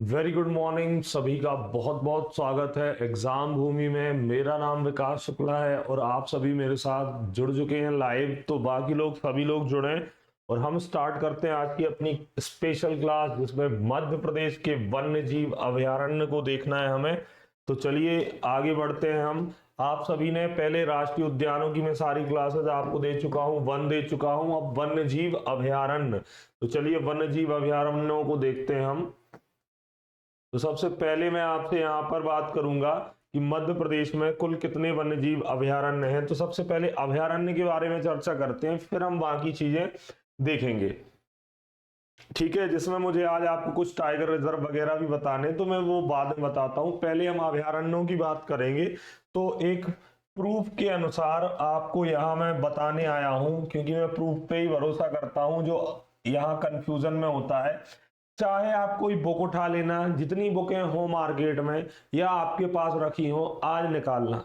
Very good morning. सभी का बहुत बहुत स्वागत है एग्जाम भूमि में। मेरा नाम विकास शुक्ला है और आप सभी मेरे साथ जुड़ चुके हैं लाइव। तो बाकी लोग सभी लोग जुड़े और हम स्टार्ट करते हैं आज की अपनी स्पेशल क्लास, जिसमें मध्य प्रदेश के वन्य जीव अभयारण्य को देखना है हमें। तो चलिए आगे बढ़ते हैं हम। आप सभी ने पहले राष्ट्रीय उद्यानों की मैं सारी क्लासेस आपको दे चुका हूं, वन दे चुका हूं। अब वन्य जीव अभयारण्य, तो चलिए वन्य जीव अभयारण्यों को देखते हैं हम। तो सबसे पहले मैं आपसे यहाँ पर बात करूंगा कि मध्य प्रदेश में कुल कितने वन्यजीव अभयारण्य हैं। तो सबसे पहले अभयारण्य के बारे में चर्चा करते हैं, फिर हम बाकी चीजें देखेंगे। ठीक है, जिसमें मुझे आज आपको कुछ टाइगर रिजर्व वगैरह भी बताने, तो मैं वो बाद में बताता हूँ। पहले हम अभयारण्यों की बात करेंगे। तो एक प्रूफ के अनुसार आपको यहाँ मैं बताने आया हूँ, क्योंकि मैं प्रूफ पे ही भरोसा करता हूँ। जो यहाँ कंफ्यूजन में होता है, चाहे आप कोई बुक उठा लेना, जितनी बुकें हो मार्केट में या आपके पास रखी हो, आज निकालना।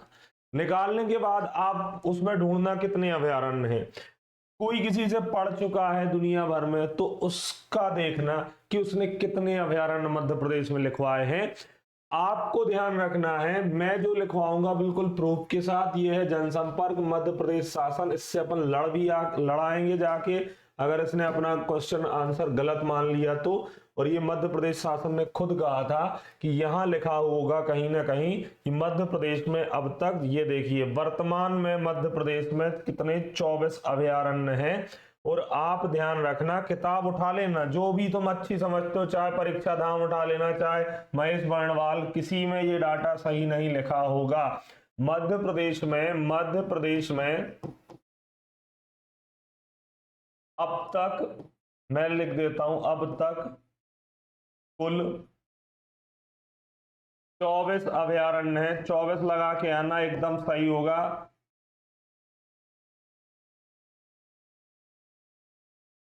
निकालने के बाद आप उसमें ढूंढना कितने अभयारण्य हैं। कोई किसी से पढ़ चुका है दुनिया भर में, तो उसका देखना कि उसने कितने अभयारण्य मध्य प्रदेश में लिखवाए हैं। आपको ध्यान रखना है, मैं जो लिखवाऊंगा बिल्कुल प्रूफ के साथ। ये है जनसंपर्क मध्य प्रदेश शासन, इससे अपन लड़ाएंगे जाके अगर इसने अपना क्वेश्चन आंसर गलत मान लिया तो। और ये मध्य प्रदेश शासन ने खुद कहा था कि यहां लिखा होगा कहीं ना कहीं कि मध्य प्रदेश में अब तक, ये देखिए वर्तमान में मध्य प्रदेश में कितने 24 अभयारण्य हैं। और आप ध्यान रखना, किताब उठा लेना जो भी तुम अच्छी समझते हो, चाहे परीक्षा धाम उठा लेना, चाहे महेश वर्णवाल, किसी में ये डाटा सही नहीं लिखा होगा। मध्य प्रदेश में अब तक, मैं लिख देता हूं, अब तक कुल 24 अभयारण्य है। 24 लगा के आना, एकदम सही होगा।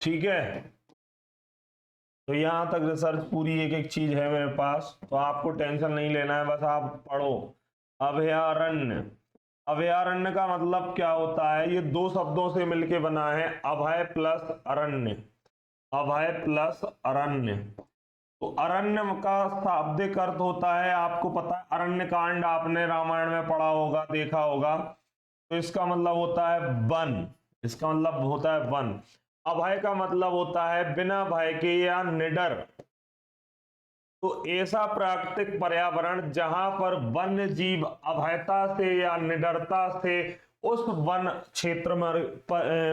ठीक है, तो यहां तक रिसर्च पूरी एक एक चीज है मेरे पास, तो आपको टेंशन नहीं लेना है, बस आप पढ़ो। अभयारण्य, अभयारण्य का मतलब क्या होता है? ये दो शब्दों से मिलके बना है, अभय प्लस अरण्य। अभय प्लस अरण्य। तो अरण्य का शाब्दिक अर्थ होता है, आपको पता है, अरण्य कांड आपने रामायण में पढ़ा होगा, देखा होगा। तो इसका मतलब होता है वन, इसका मतलब होता है वन। अभय का मतलब होता है बिना भय के या निडर। तो ऐसा प्राकृतिक पर्यावरण जहां पर वन्य जीव अभयता से या निडरता से उस वन क्षेत्र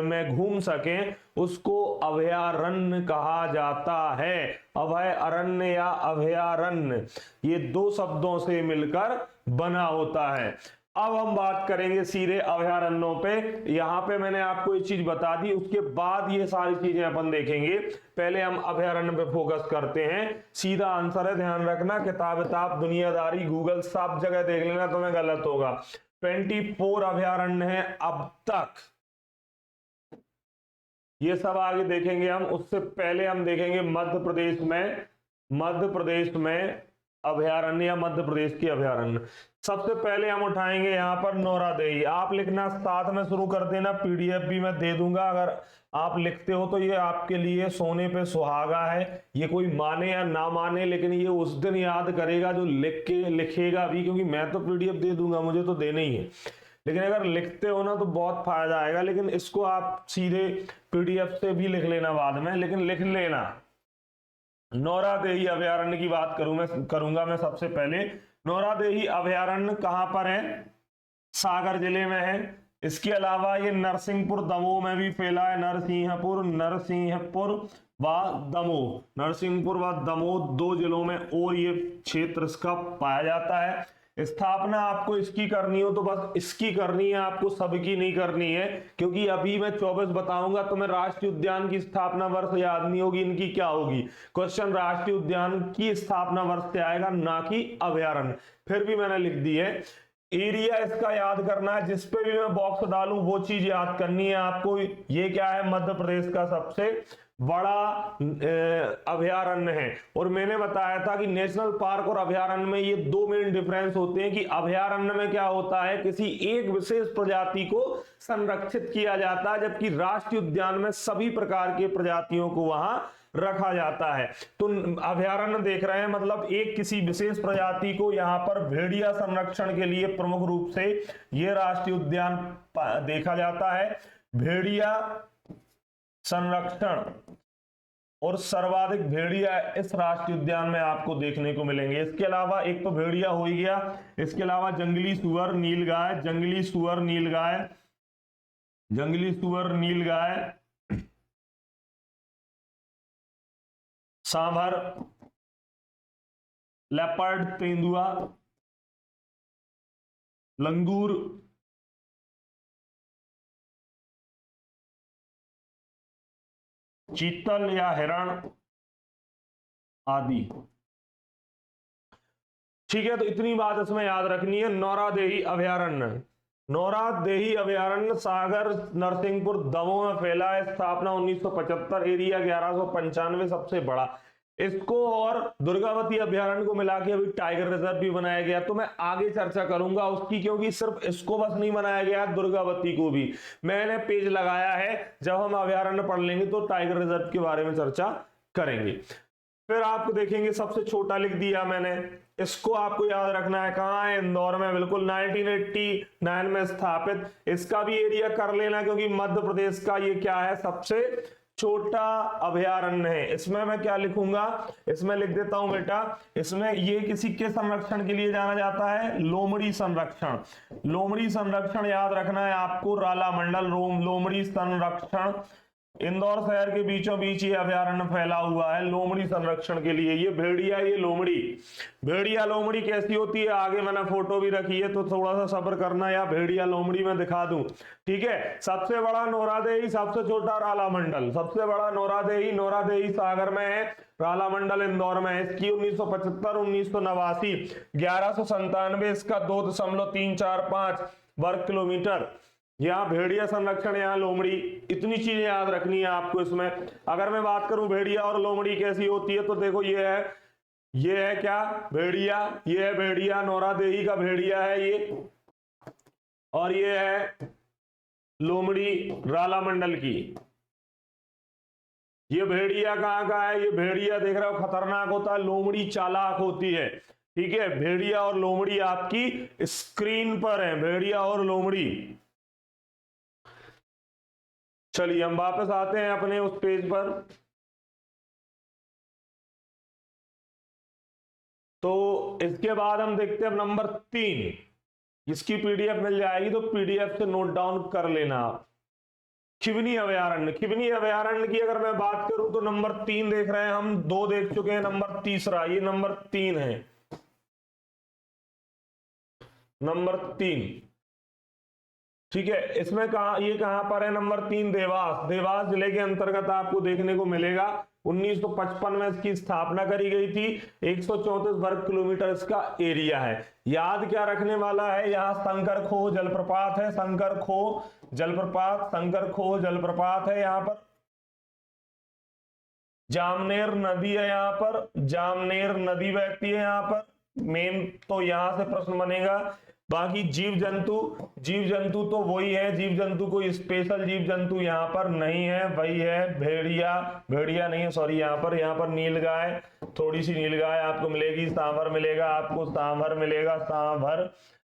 में घूम सके, उसको अभयारण्य कहा जाता है। अभय अरण्य या अभयारण्य, ये दो शब्दों से मिलकर बना होता है। अब हम बात करेंगे सीधे अभयारण्यों पे। यहां पे मैंने आपको एक चीज बता दी, उसके बाद ये सारी चीजें अपन देखेंगे। पहले हम अभयारण्य पे फोकस करते हैं। सीधा आंसर है, ध्यान रखना, किताब दुनियादारी गूगल सब जगह देख लेना, तुम्हें गलत होगा। 24 अभयारण्य है अब तक, ये सब आगे देखेंगे हम। उससे पहले हम देखेंगे मध्य प्रदेश में अभयारण्य या मध्य प्रदेश की अभयारण्य। सबसे पहले हम उठाएंगे यहाँ पर नौरादेही। आप लिखना साथ में शुरू कर देना, पीडीएफ भी मैं दे दूंगा। अगर आप लिखते हो तो ये आपके लिए सोने पे सुहागा है। ये कोई माने या ना माने, लेकिन ये उस दिन याद करेगा जो लिखेगा भी, क्योंकि मैं तो पीडीएफ दे दूंगा, मुझे तो देना ही है। लेकिन अगर लिखते हो ना तो बहुत फायदा आएगा। लेकिन इसको आप सीधे पीडीएफ से भी लिख लेना बाद में, लेकिन लिख लेना। नौरादेही अभयारण्य की बात करूंगा मैं सबसे पहले। नौरादेही अभयारण्य कहां पर है? सागर जिले में है। इसके अलावा ये नरसिंहपुर दमोह में भी फैला है। नरसिंहपुर व दमोह, नरसिंहपुर व दमोह दो जिलों में और ये क्षेत्र इसका पाया जाता है। स्थापना आपको इसकी करनी हो तो बस इसकी करनी है, आपको सबकी नहीं करनी है, क्योंकि अभी मैं 24 बताऊंगा तो मैं राष्ट्रीय उद्यान की स्थापना वर्ष याद नहीं होगी, इनकी क्या होगी। क्वेश्चन राष्ट्रीय उद्यान की स्थापना वर्ष से आएगा, ना कि अभयारण्य। फिर भी मैंने लिख दी है। एरिया इसका याद करना है, जिस पे भी मैं बॉक्स डालूं वो चीज याद करनी है आपको। ये क्या है? मध्य प्रदेश का सबसे बड़ा अभयारण्य है। और मैंने बताया था कि नेशनल पार्क और अभयारण्य में ये दो मेन डिफरेंस होते हैं कि अभयारण्य में क्या होता है, किसी एक विशेष प्रजाति को संरक्षित किया जाता है, जबकि राष्ट्रीय उद्यान में सभी प्रकार के प्रजातियों को वहां रखा जाता है। तो अभयारण्य देख रहे हैं मतलब एक किसी विशेष प्रजाति को, यहाँ पर भेड़िया संरक्षण के लिए प्रमुख रूप से ये राष्ट्रीय उद्यान देखा जाता है। भेड़िया संरक्षण और सर्वाधिक भेड़िया इस राष्ट्रीय उद्यान में आपको देखने को मिलेंगे। इसके अलावा एक तो भेड़िया हो ही गया, इसके अलावा जंगली सुअर, नीलगाय, जंगली सुअर, नीलगाय, जंगली सुअर, नीलगाय, सांभर, लेपर्ड, तेंदुआ, लंगूर, चीतल या हिरण आदि। ठीक है, तो इतनी बात इसमें याद रखनी है। नौरादेही अभयारण्य, नौरादेही अभयारण्य सागर नरसिंहपुर दमोह में फैला है। स्थापना 1975, एरिया 1195, सबसे बड़ा। इसको और दुर्गावती अभयारण्य को मिला के अभी टाइगर रिजर्व भी बनाया गया, तो मैं आगे चर्चा करूंगा उसकी, क्योंकि सिर्फ इसको बस नहीं बनाया गया, दुर्गावती को भी मैंने पेज लगाया है। जब हम अभयारण्य पढ़ लेंगे तो टाइगर रिजर्व के बारे में चर्चा करेंगे। फिर आपको देखेंगे सबसे छोटा लिख दिया मैंने, इसको आपको याद रखना है। कहाँ है? इंदौर में, बिल्कुल 1989 में स्थापित। इसका भी एरिया कर लेना, क्योंकि मध्य प्रदेश का ये क्या है, सबसे छोटा अभयारण्य है। इसमें मैं क्या लिखूंगा, इसमें लिख देता हूं बेटा, इसमें ये किसी के संरक्षण के लिए जाना जाता है, लोमड़ी संरक्षण। लोमड़ी संरक्षण याद रखना है आपको, राला मंडल लोमड़ी संरक्षण। इंदौर शहर के बीचों बीच ये अभयारण्य फैला हुआ है लोमड़ी संरक्षण के लिए। ये भेड़िया, ये लोमड़ी, भेड़िया लोमड़ी कैसी होती है आगे मैंने फोटो भी रखी है, तो थोड़ा सा सब्र करना, या भेड़िया लोमड़ी में दिखा दूं। ठीक है, सबसे बड़ा नौरादेही, सबसे छोटा राला मंडल। सबसे बड़ा नौरादेही, नौरादेही सागर में है, राला मंडल इंदौर में है। इसकी 1975 1989 1197, इसका 2.345 वर्ग किलोमीटर। यहाँ भेड़िया संरक्षण, यहाँ लोमड़ी। इतनी चीजें याद रखनी है आपको इसमें। अगर मैं बात करूं भेड़िया और लोमड़ी कैसी होती है, तो देखो ये है क्या, भेड़िया, ये है भेड़िया, नौरादेही का भेड़िया है ये, और ये है लोमड़ी राला मंडल की। ये भेड़िया कहाँ का है, ये भेड़िया देख रहे हो खतरनाक होता है, लोमड़ी चालाक होती है। ठीक है, भेड़िया और लोमड़ी आपकी स्क्रीन पर है, भेड़िया और लोमड़ी। चलिए हम वापस आते हैं अपने उस पेज पर। तो इसके बाद हम देखते हैं अब नंबर 3, इसकी पीडीएफ मिल जाएगी, तो पीडीएफ से नोट डाउन कर लेना आप। खिवनी अभयारण्य, खिवनी अभयारण्य की अगर मैं बात करूं तो नंबर 3 देख रहे हैं हम, 2 देख चुके हैं, नंबर तीसरा, ये नंबर 3 है, नंबर 3। ठीक है, इसमें ये कहां पर है, नंबर 3 देवास, देवास जिले के अंतर्गत आपको देखने को मिलेगा। 1955 में इसकी स्थापना करी गई थी। 134 वर्ग किलोमीटर इसका एरिया है। याद क्या रखने वाला है, यहाँ शंकर खो जलप्रपात है, शंकर खो जलप्रपात, शंकर खो जलप्रपात है। यहाँ पर जामनेर नदी है, यहाँ पर जामनेर नदी बहती है यहाँ पर, मेन तो यहाँ से प्रश्न बनेगा। बाकी जीव जंतु तो वही है, जीव जंतु कोई स्पेशल जीव जंतु यहाँ पर नहीं है, वही है भेड़िया, भेड़िया नहीं है सॉरी, यहाँ पर नीलगाय, थोड़ी सी नीलगाय आपको मिलेगी, सांभर मिलेगा आपको, सांभर मिलेगा, सांभर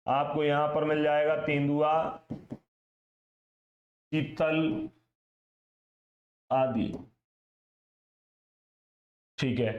आपको यहाँ पर मिल जाएगा, तेंदुआ, चीतल आदि। ठीक है,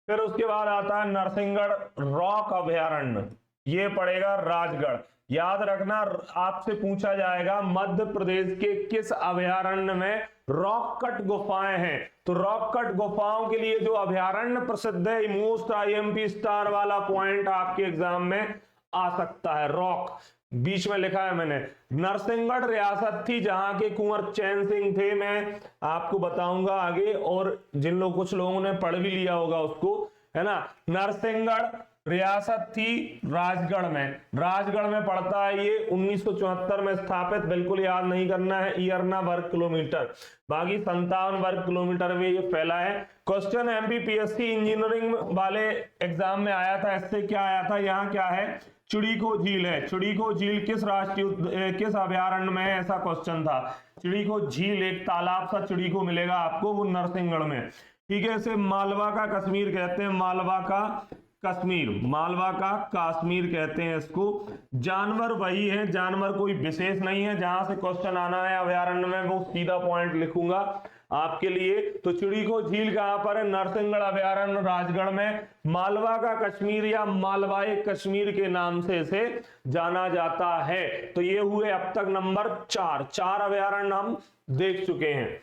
फिर उसके बाद आता है नरसिंहगढ़ रॉक अभयारण्य, ये पड़ेगा राजगढ़। याद रखना, आपसे पूछा जाएगा मध्य प्रदेश के किस अभयारण्य में रॉक कट गुफाएं हैं, तो रॉक कट गुफाओं के लिए जो अभयारण्य प्रसिद्ध है, मोस्ट आईएमपी स्टार वाला पॉइंट आपके एग्जाम में आ सकता है। रॉक बीच में लिखा है मैंने। नरसिंहगढ़ रियासत थी जहां के कुंवर चैन सिंह थे, मैं आपको बताऊंगा आगे, और जिन लोग कुछ लोगों ने पढ़ भी लिया होगा उसको, है ना। नरसिंहगढ़ रियासत थी राजगढ़ में, राजगढ़ में पड़ता है ये, 1974 में स्थापित, बिल्कुल याद नहीं करना है ईयर ना वर्ग किलोमीटर, बाकी 57 वर्ग किलोमीटर में ये फैला है। क्वेश्चन एमपीपीएससी इंजीनियरिंग वाले एग्जाम में आया था, इससे क्या आया था, यहाँ क्या है, चिड़ीको झील है, चिड़ीको झील किस राष्ट्रीय किस अभयारण्य में है, ऐसा क्वेश्चन था। चिड़ीको झील एक तालाब सा चिड़ीको मिलेगा आपको, वो नरसिंहगढ़ में, ठीक है। इसे मालवा का कश्मीर कहते हैं, मालवा का कश्मीर, मालवा का कश्मीर कहते हैं इसको। जानवर वही है, जानवर कोई विशेष नहीं है, जहां से क्वेश्चन आना है अभयारण्य में वो सीधा पॉइंट लिखूंगा आपके लिए। तो चिड़ीको झील कहां पर है, नरसिंहगढ़ अभयारण्य राजगढ़ में। मालवा का कश्मीर या मालवाई कश्मीर के नाम से इसे जाना जाता है। तो ये हुए अब तक नंबर 4, 4 अभयारण्य हम देख चुके हैं,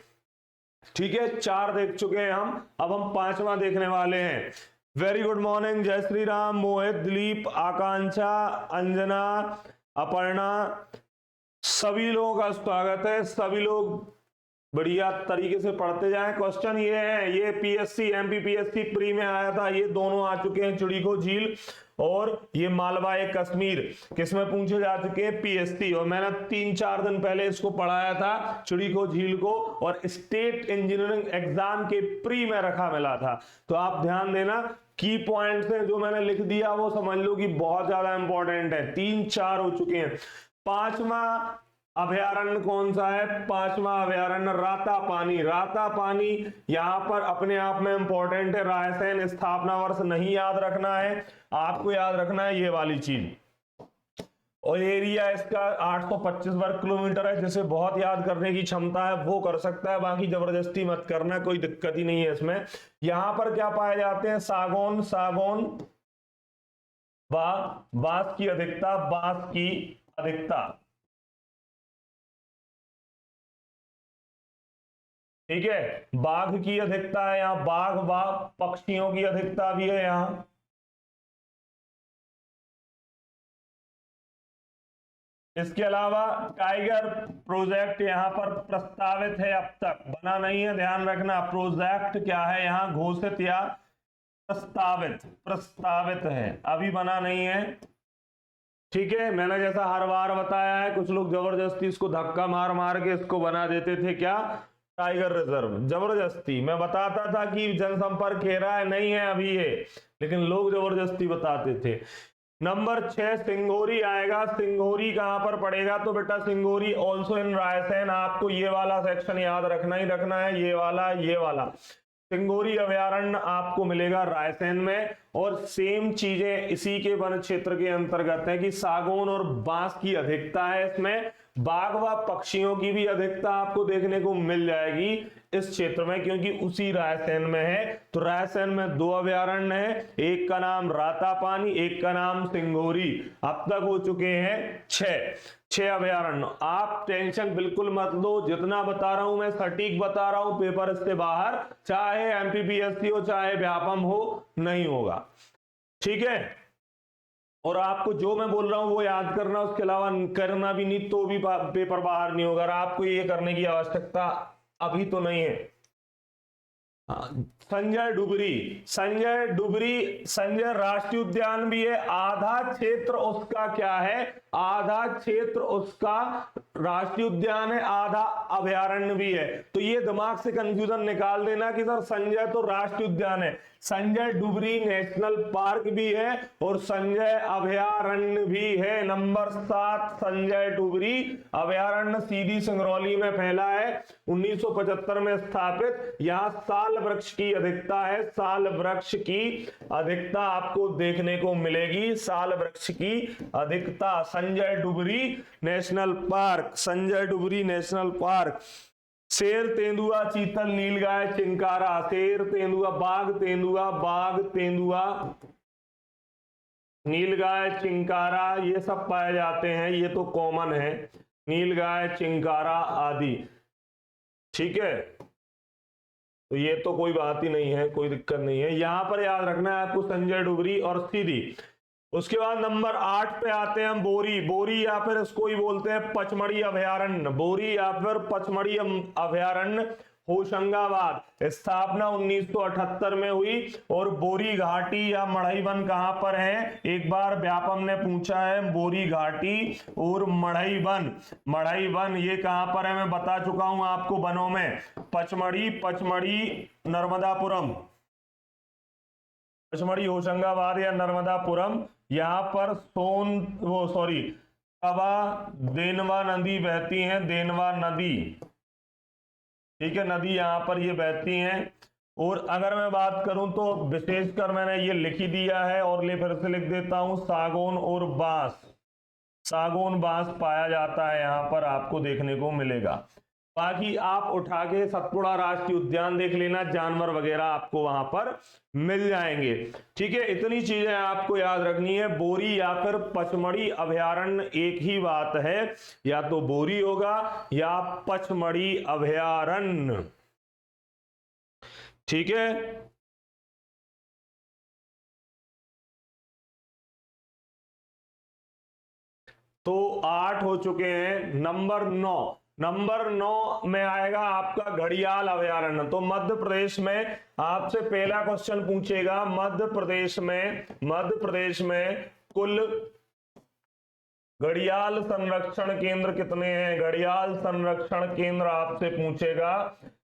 ठीक है, 4 देख चुके हैं हम। अब हम 5वां देखने वाले हैं। वेरी गुड मॉर्निंग, जय श्री राम, मोहित, दिलीप, आकांक्षा, अंजना, अपर्णा, सभी लोगों का स्वागत है। सभी लोग बढ़िया तरीके से पढ़ते जाएं। क्वेश्चन ये है, ये पीएससी एमपीपीएससी प्री में आया था, ये दोनों आ चुके हैं, चिड़ीको झील और ये मालवाई कश्मीर किसमें पूछे जा चुके हैं, पीएससी। और मैंने 3-4 दिन पहले इसको पढ़ाया था चिड़ीको झील को, और स्टेट इंजीनियरिंग एग्जाम के प्री में रखा मिला था। तो आप ध्यान देना, की पॉइंट्स हैं जो मैंने लिख दिया वो समझ लो कि बहुत ज्यादा इंपॉर्टेंट है। 3-4 हो चुके हैं। 5वां अभयारण्य कौन सा है, 5वां अभयारण्य रातापानी। रातापानी यहां पर अपने आप में इंपॉर्टेंट है। रायसेन स्थापना वर्ष नहीं याद रखना है, आपको याद रखना है ये वाली चीज। और एरिया इसका 825 वर्ग किलोमीटर है, जिसे बहुत याद करने की क्षमता है वो कर सकता है, बाकी जबरदस्ती मत करना, कोई दिक्कत ही नहीं है इसमें। यहां पर क्या पाए जाते हैं, सागौन, सागौन, बांस की अधिकता, बांस की अधिकता, ठीक है। बाघ की अधिकता है यहाँ, बाघ, पक्षियों की अधिकता भी है यहाँ। इसके अलावा टाइगर प्रोजेक्ट यहाँ पर प्रस्तावित है, अब तक बना नहीं है, ध्यान रखना। प्रोजेक्ट क्या है यहाँ, घोषित या प्रस्तावित, प्रस्तावित है, अभी बना नहीं है, ठीक है। मैंने जैसा हर बार बताया है, कुछ लोग जबरदस्ती इसको धक्का मार मार के इसको बना देते थे, क्या, टाइगर रिजर्व, जबरदस्ती। मैं बताता था कि जनसंपर्क घेरा है, नहीं है अभी ये, लेकिन लोग जबरदस्ती बताते थे। नंबर 6 सिंगोरी आएगा। सिंगोरी कहां पर पड़ेगा, तो बेटा सिंगोरी ऑल्सो इन रायसेन। आपको ये वाला सेक्शन याद रखना ही रखना है, ये वाला सिंगोरी अभयारण्य आपको मिलेगा रायसेन में। और सेम चीजें इसी के वन क्षेत्र के अंतर्गत है कि सागौन और बांस की अधिकता है इसमें, बाघ व पक्षियों की भी अधिकता आपको देखने को मिल जाएगी इस क्षेत्र में, क्योंकि उसी रायसेन में है। तो रायसेन में 2 अभयारण्य है, एक का नाम रातापानी, एक का नाम सिंगोरी। अब तक हो चुके हैं 6 अभयारण्य। आप टेंशन बिल्कुल मत लो, जितना बता रहा हूं मैं सटीक बता रहा हूं, पेपर इससे बाहर, चाहे एमपीपीएससी हो चाहे व्यापम हो, नहीं होगा, ठीक है। और आपको जो मैं बोल रहा हूं वो याद करना, उसके अलावा करना भी नहीं तो भी पेपर बाहर नहीं होगा। आपको ये करने की आवश्यकता अभी तो नहीं है। संजय डुबरी, संजय राष्ट्रीय उद्यान भी है। आधा क्षेत्र उसका क्या है, आधा क्षेत्र उसका राष्ट्रीय उद्यान है, आधा अभयारण्य भी है। तो ये दिमाग से कंफ्यूजन निकाल देना कि सर संजय तो राष्ट्रीय उद्यान है, संजय डुबरी नेशनल पार्क भी है और संजय अभयारण्य भी है। नंबर 7 संजय डुबरी अभयारण्य सीधी सिंगरौली में फैला है, 1975 में स्थापित। यहां साल वृक्ष की अधिकता है, साल वृक्ष की अधिकता आपको देखने को मिलेगी, साल वृक्ष की अधिकता। Sanjay Dhubri national park, Sanjay Dhubri national park. शेर, तेंदुआ, चीतल, नीलगाय, चिंकारा, शेर, तेंदुआ, बाघ, तेंदुआ, नीलगाय, चिंकारा, ये सब पाए जाते हैं, ये तो कॉमन है, नीलगाय, चिंकारा आदि, ठीक है। तो ये तो कोई बात ही नहीं है, कोई दिक्कत नहीं है। यहां पर याद रखना है आपको संजय डुबरी और सीधी। उसके बाद नंबर 8 पे आते हैं हम बोरी या फिर इसको ही बोलते हैं पचमढ़ी अभयारण्य, बोरी या फिर पचमढ़ी अभयारण्य। होशंगाबाद। स्थापना 1978 में हुई। और बोरी घाटी या मढ़ई वन कहां पर है, एक बार व्यापम ने पूछा है, बोरी घाटी और मढ़ई वन ये कहां पर है, मैं बता चुका हूं आपको वनों में, पचमढ़ी नर्मदापुरम, पचमढ़ी होशंगाबाद या नर्मदापुरम। यहां पर तवा देनवा नदी बहती है, देनवा नदी, ठीक है, नदी यहां पर ये बहती हैं। और अगर मैं बात करूं तो विशेषकर मैंने ये लिख ही दिया है और फिर से लिख देता हूं, सागौन बांस पाया जाता है यहां पर, आपको देखने को मिलेगा। बाकी आप उठा के सतपुड़ा राष्ट्रीय उद्यान देख लेना, जानवर वगैरह आपको वहां पर मिल जाएंगे। ठीक है, इतनी चीजें आपको याद रखनी है। बोरी या फिर पचमढ़ी अभयारण्य एक ही बात है, या तो बोरी होगा या पचमढ़ी अभयारण्य। ठीक है, तो 8 हो चुके हैं। नंबर 9 में आएगा आपका घड़ियाल अभयारण्य। तो मध्य प्रदेश में आपसे पहला क्वेश्चन पूछेगा, मध्य प्रदेश में कुल घड़ियाल संरक्षण केंद्र कितने हैं। घड़ियाल संरक्षण केंद्र आपसे पूछेगा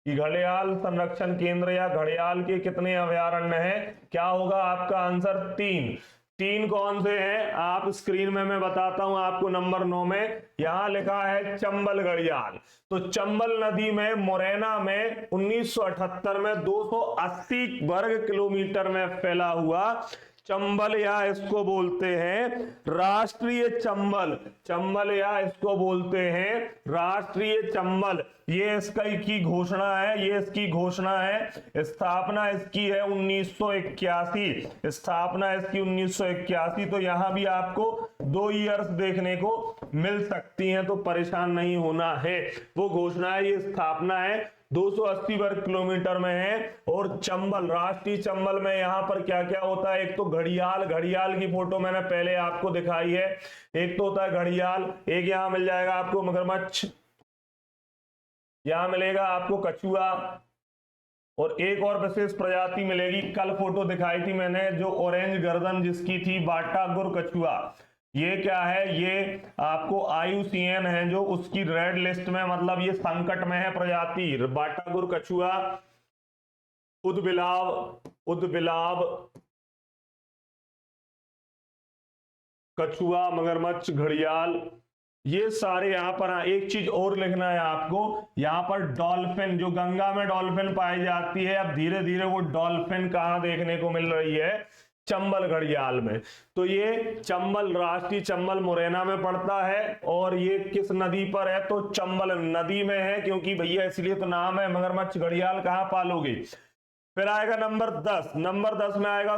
कि घड़ियाल संरक्षण केंद्र या घड़ियाल के कितने अभयारण्य हैं। क्या होगा आपका आंसर, 3 कौन से हैं, आप स्क्रीन में मैं बताता हूं आपको। नंबर 9 में यहां लिखा है चंबल घड़ियाल। तो चंबल नदी में मुरैना में 1978 में 280 वर्ग किलोमीटर में फैला हुआ चंबल, या इसको बोलते हैं राष्ट्रीय चंबल या इसको बोलते हैं राष्ट्रीय चंबल। ये इसकी घोषणा है, स्थापना इसकी है 1981, स्थापना इसकी 1981। तो यहां भी आपको 2 ईयर्स देखने को मिल सकती हैं, तो परेशान नहीं होना है। वो घोषणा है, ये स्थापना है, 280 वर्ग किलोमीटर में है। और चंबल, राष्ट्रीय चंबल में यहां पर क्या क्या होता है, एक तो घड़ियाल की फोटो मैंने पहले आपको दिखाई है। एक तो होता है घड़ियाल, एक यहां मिल जाएगा आपको मगरमच्छ, यहां मिलेगा आपको कछुआ, और एक और विशेष प्रजाति मिलेगी, कल फोटो दिखाई थी मैंने, जो ऑरेंज गर्दन जिसकी थी, बाटागुर कछुआ। ये क्या है, ये आपको IUCN है जो उसकी रेड लिस्ट में, मतलब ये संकट में है प्रजाति। बाटागुर कछुआ, उदबिलाव कछुआ, मगरमच्छ, घड़ियाल, ये सारे यहाँ पर। एक चीज और लिखना है आपको, यहाँ पर डॉल्फिन, जो गंगा में डॉल्फिन पाई जाती है, अब धीरे धीरे वो डॉल्फिन कहाँ देखने को मिल रही है, चंबल घड़ियाल में। तो ये चंबल, राष्ट्रीय चंबल मुरैना में पड़ता है, और ये किस नदी पर है, तो चंबल नदी में है, क्योंकि भैया इसलिए तो नाम है। मगरमच्छ घड़ियाल कहाँ पालोगे। फिर आएगा नंबर 10 में आएगा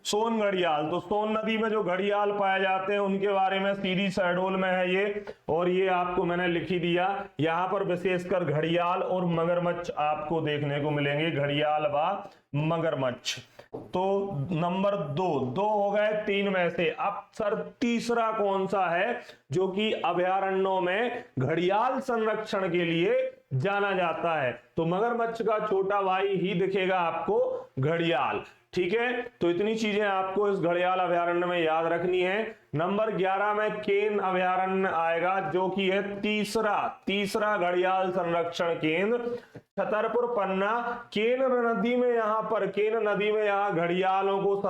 सोन घड़ियाल। तो सोन नदी में जो घड़ियाल पाए जाते हैं उनके बारे में सीधी शहडोल में है ये, और ये आपको मैंने लिख ही दिया। यहाँ पर विशेषकर घड़ियाल और मगरमच्छ आपको देखने को मिलेंगे, घड़ियाल व मगरमच्छ। तो नंबर 2 हो गए 3 में से। अब सर तीसरा कौन सा है जो कि अभयारण्यों में घड़ियाल संरक्षण के लिए जाना जाता है, तो मगरमच्छ का छोटा भाई ही दिखेगा आपको, घड़ियाल। ठीक है, तो इतनी चीजें आपको इस घड़ियाल अभयारण्य में याद रखनी है। नंबर 11 में केन अभयारण्य आएगा, जो कि है तीसरा घड़ियाल संरक्षण केंद्र, छतरपुर पन्ना। केन नदी में यहाँ घड़ियालों को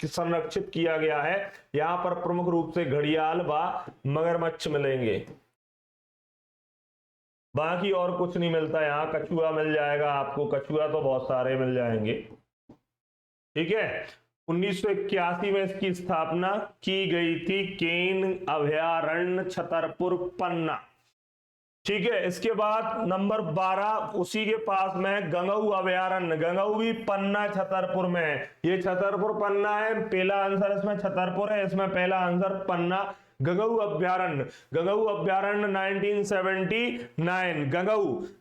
संरक्षित किया गया है। यहाँ पर प्रमुख रूप से घड़ियाल व मगरमच्छ मिलेंगे, बाकी और कुछ नहीं मिलता। यहाँ कछुआ मिल जाएगा आपको, कछुआ तो बहुत सारे मिल जाएंगे। ठीक है, 1981 में इसकी स्थापना की गई थी, केन अभयारण्य छतरपुर पन्ना। ठीक है, इसके बाद नंबर 12 उसी के पास में गंगऊ अभयारण्य। गंगऊ भी पन्ना छतरपुर में है, ये छतरपुर पन्ना है। पहला आंसर इसमें छतरपुर है, इसमें पहला आंसर पन्ना। गंगऊ अभ्यारण्य, गंगऊ अभ्यारण्य 1979,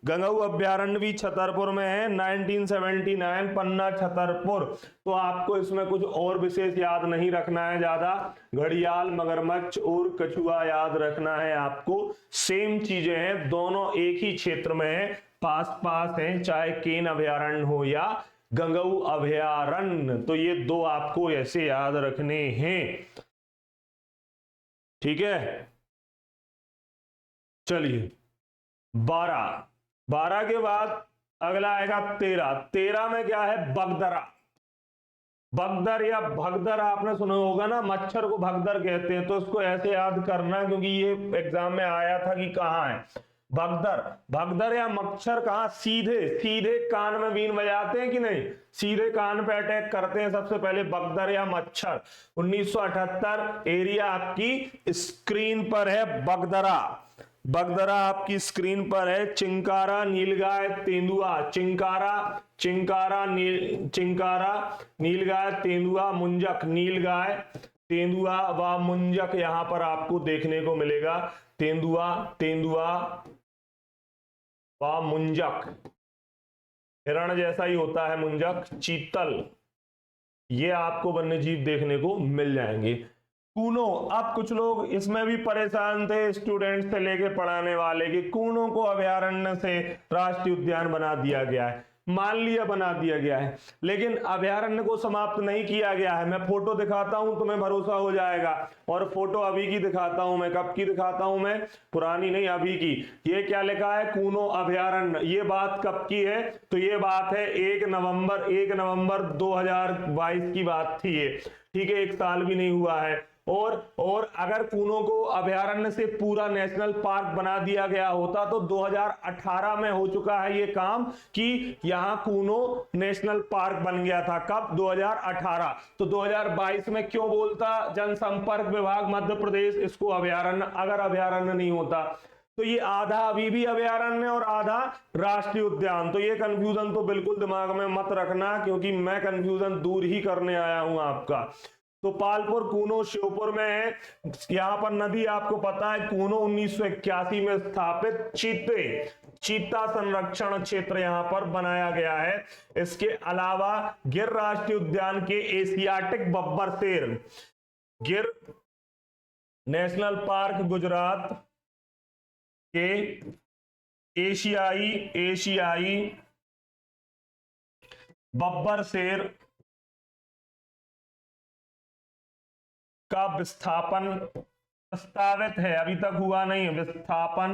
गंगऊ अभ्यारण्य भी छतरपुर में है 1979, पन्ना छतरपुर। तो आपको इसमें कुछ और विशेष याद नहीं रखना है ज्यादा, घड़ियाल, मगरमच्छ और कछुआ याद रखना है आपको। सेम चीजें हैं, दोनों एक ही क्षेत्र में है, पास पास हैं, चाहे केन अभयारण्य हो या गंगऊ अभयारण्य। तो ये दो आपको ऐसे याद रखने हैं, ठीक है। चलिए 12 के बाद अगला आएगा 13 में क्या है, बगदरा। बगदर या भगदर आपने सुना होगा ना, मच्छर को भगदर कहते हैं, तो इसको ऐसे याद करना क्योंकि ये एग्जाम में आया था कि कहाँ है भगदर। भगदर या मच्छर कहाँ, सीधे सीधे कान में बीन बजाते हैं कि नहीं, सीधे कान पे अटैक करते हैं सबसे पहले, बगदर या मच्छर। 1978 एरिया आपकी स्क्रीन पर है, बगदरा। बगदरा आपकी स्क्रीन पर है। चिंकारा, नीलगाय, तेंदुआ, चिंकारा, नीलगाय, तेंदुआ, मुंजक, नीलगाय, तेंदुआ व मुंजक यहां पर आपको देखने को मिलेगा। तेंदुआ व मुंजक, हिरण जैसा ही होता है मुंजक। चीतल, ये आपको वन्यजीव देखने को मिल जाएंगे। कूनो, अब कुछ लोग इसमें भी परेशान थे, स्टूडेंट से लेके पढ़ाने वाले, कि कूनो को अभयारण्य से राष्ट्रीय उद्यान बना दिया गया है। मान लिया बना दिया गया है, लेकिन अभयारण्य को समाप्त नहीं किया गया है। मैं फोटो दिखाता हूं, तुम्हें भरोसा हो जाएगा। और फोटो अभी की दिखाता हूं मैं, कब की दिखाता हूं मैं, पुरानी नहीं अभी की। ये क्या लिखा है, कूनो अभयारण्य। ये बात कब की है, तो ये बात है 1 नवंबर 2022 की बात थी ये, ठीक है, 1 साल भी नहीं हुआ है। और अगर कूनो को अभयारण्य से पूरा नेशनल पार्क बना दिया गया होता तो 2018 में हो चुका है ये काम, कि यहां कूनो नेशनल पार्क बन गया था। कब, 2018। तो 2022 में क्यों बोलता जनसंपर्क विभाग मध्य प्रदेश इसको अभयारण्य, अगर अभयारण्य नहीं होता। तो ये आधा अभी भी अभयारण्य और आधा राष्ट्रीय उद्यान। तो ये कंफ्यूजन तो बिल्कुल दिमाग में मत रखना, क्योंकि मैं कंफ्यूजन दूर ही करने आया हूं आपका। तो पालपुर, कूनो श्योपुर में है। यहां पर नदी आपको पता है, कूनो 1981 में स्थापित चीता संरक्षण क्षेत्र यहां पर बनाया गया है। इसके अलावा गिर राष्ट्रीय उद्यान के एशियाटिक बब्बर शेर, गिर नेशनल पार्क गुजरात के एशियाई बब्बर शेर का विस्थापन प्रस्तावित है, अभी तक हुआ नहीं है विस्थापन,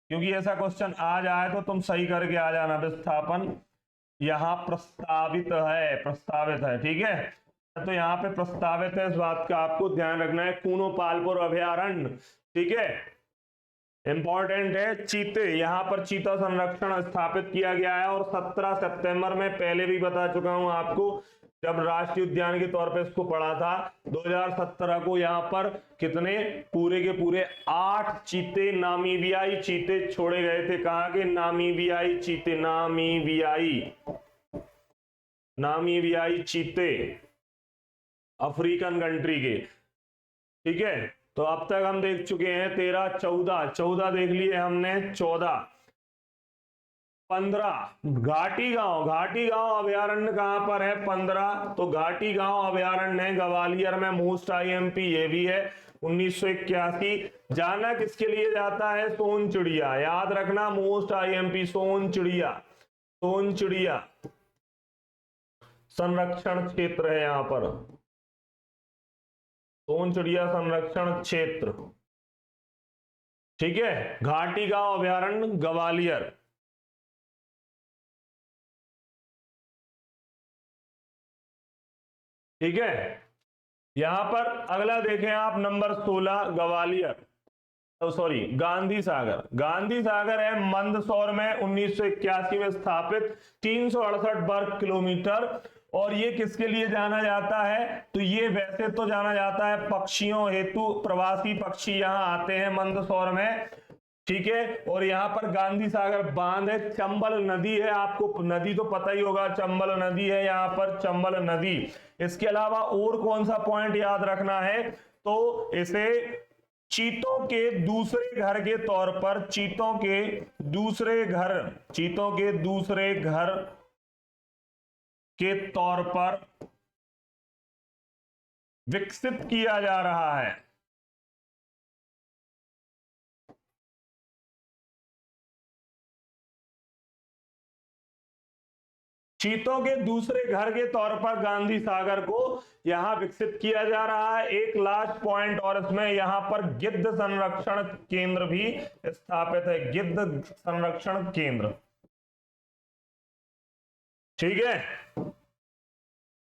क्योंकि ऐसा क्वेश्चन आ जाए तो तुम सही करके आ जाना। विस्थापन यहां प्रस्तावित है, ठीक है। तो यहाँ पे प्रस्तावित है, इस बात का आपको ध्यान रखना है। कूनो पालपुर अभयारण्य, ठीक है, इंपॉर्टेंट है। चीते, यहां पर चीता संरक्षण स्थापित किया गया है। और 17 सितंबर में, पहले भी बता चुका हूं आपको, जब राष्ट्रीय उद्यान के तौर पे इसको पढ़ा था, 2017 को यहाँ पर कितने, पूरे के पूरे 8 चीते, नामीबियाई चीते छोड़े गए थे। कहाँ के, नामीबियाई चीते, नामीबियाई चीते, अफ्रीकन कंट्री के, ठीक है। तो अब तक हम देख चुके हैं 13, 14 देख लिए हमने, 14, 15 घाटी गांव अभयारण्य कहां पर है, 15। तो घाटी गांव अभयारण्य है ग्वालियर में, मोस्ट आईएमपी ये भी है 1981। जाना किसके लिए जाता है, सोन चिड़िया, याद रखना, मोस्ट आईएमपी सोन चिड़िया संरक्षण क्षेत्र है यहां पर, सोन चिड़िया संरक्षण क्षेत्र, ठीक है। घाटी गांव अभयारण्य ग्वालियर, ठीक है। यहां पर अगला देखें आप, नंबर 16 ग्वालियर, गांधी सागर है मंदसौर में, 1981 में स्थापित, 368 वर्ग किलोमीटर। और ये किसके लिए जाना जाता है, तो ये वैसे तो जाना जाता है पक्षियों हेतु, प्रवासी पक्षी यहाँ आते हैं मंदसौर में, ठीक है। और यहाँ पर गांधी सागर बांध है, चंबल नदी है, आपको नदी तो पता ही होगा, चंबल नदी है यहाँ पर, चंबल नदी। इसके अलावा और कौन सा पॉइंट याद रखना है, तो इसे चीतों के दूसरे घर के तौर पर, चीतों के दूसरे घर के तौर पर विकसित किया जा रहा है। चीतों के दूसरे घर के तौर पर गांधी सागर को यहां विकसित किया जा रहा है। एक लास्ट पॉइंट और इसमें यहां पर गिद्ध संरक्षण केंद्र भी स्थापित है, गिद्ध संरक्षण केंद्र। ठीक है,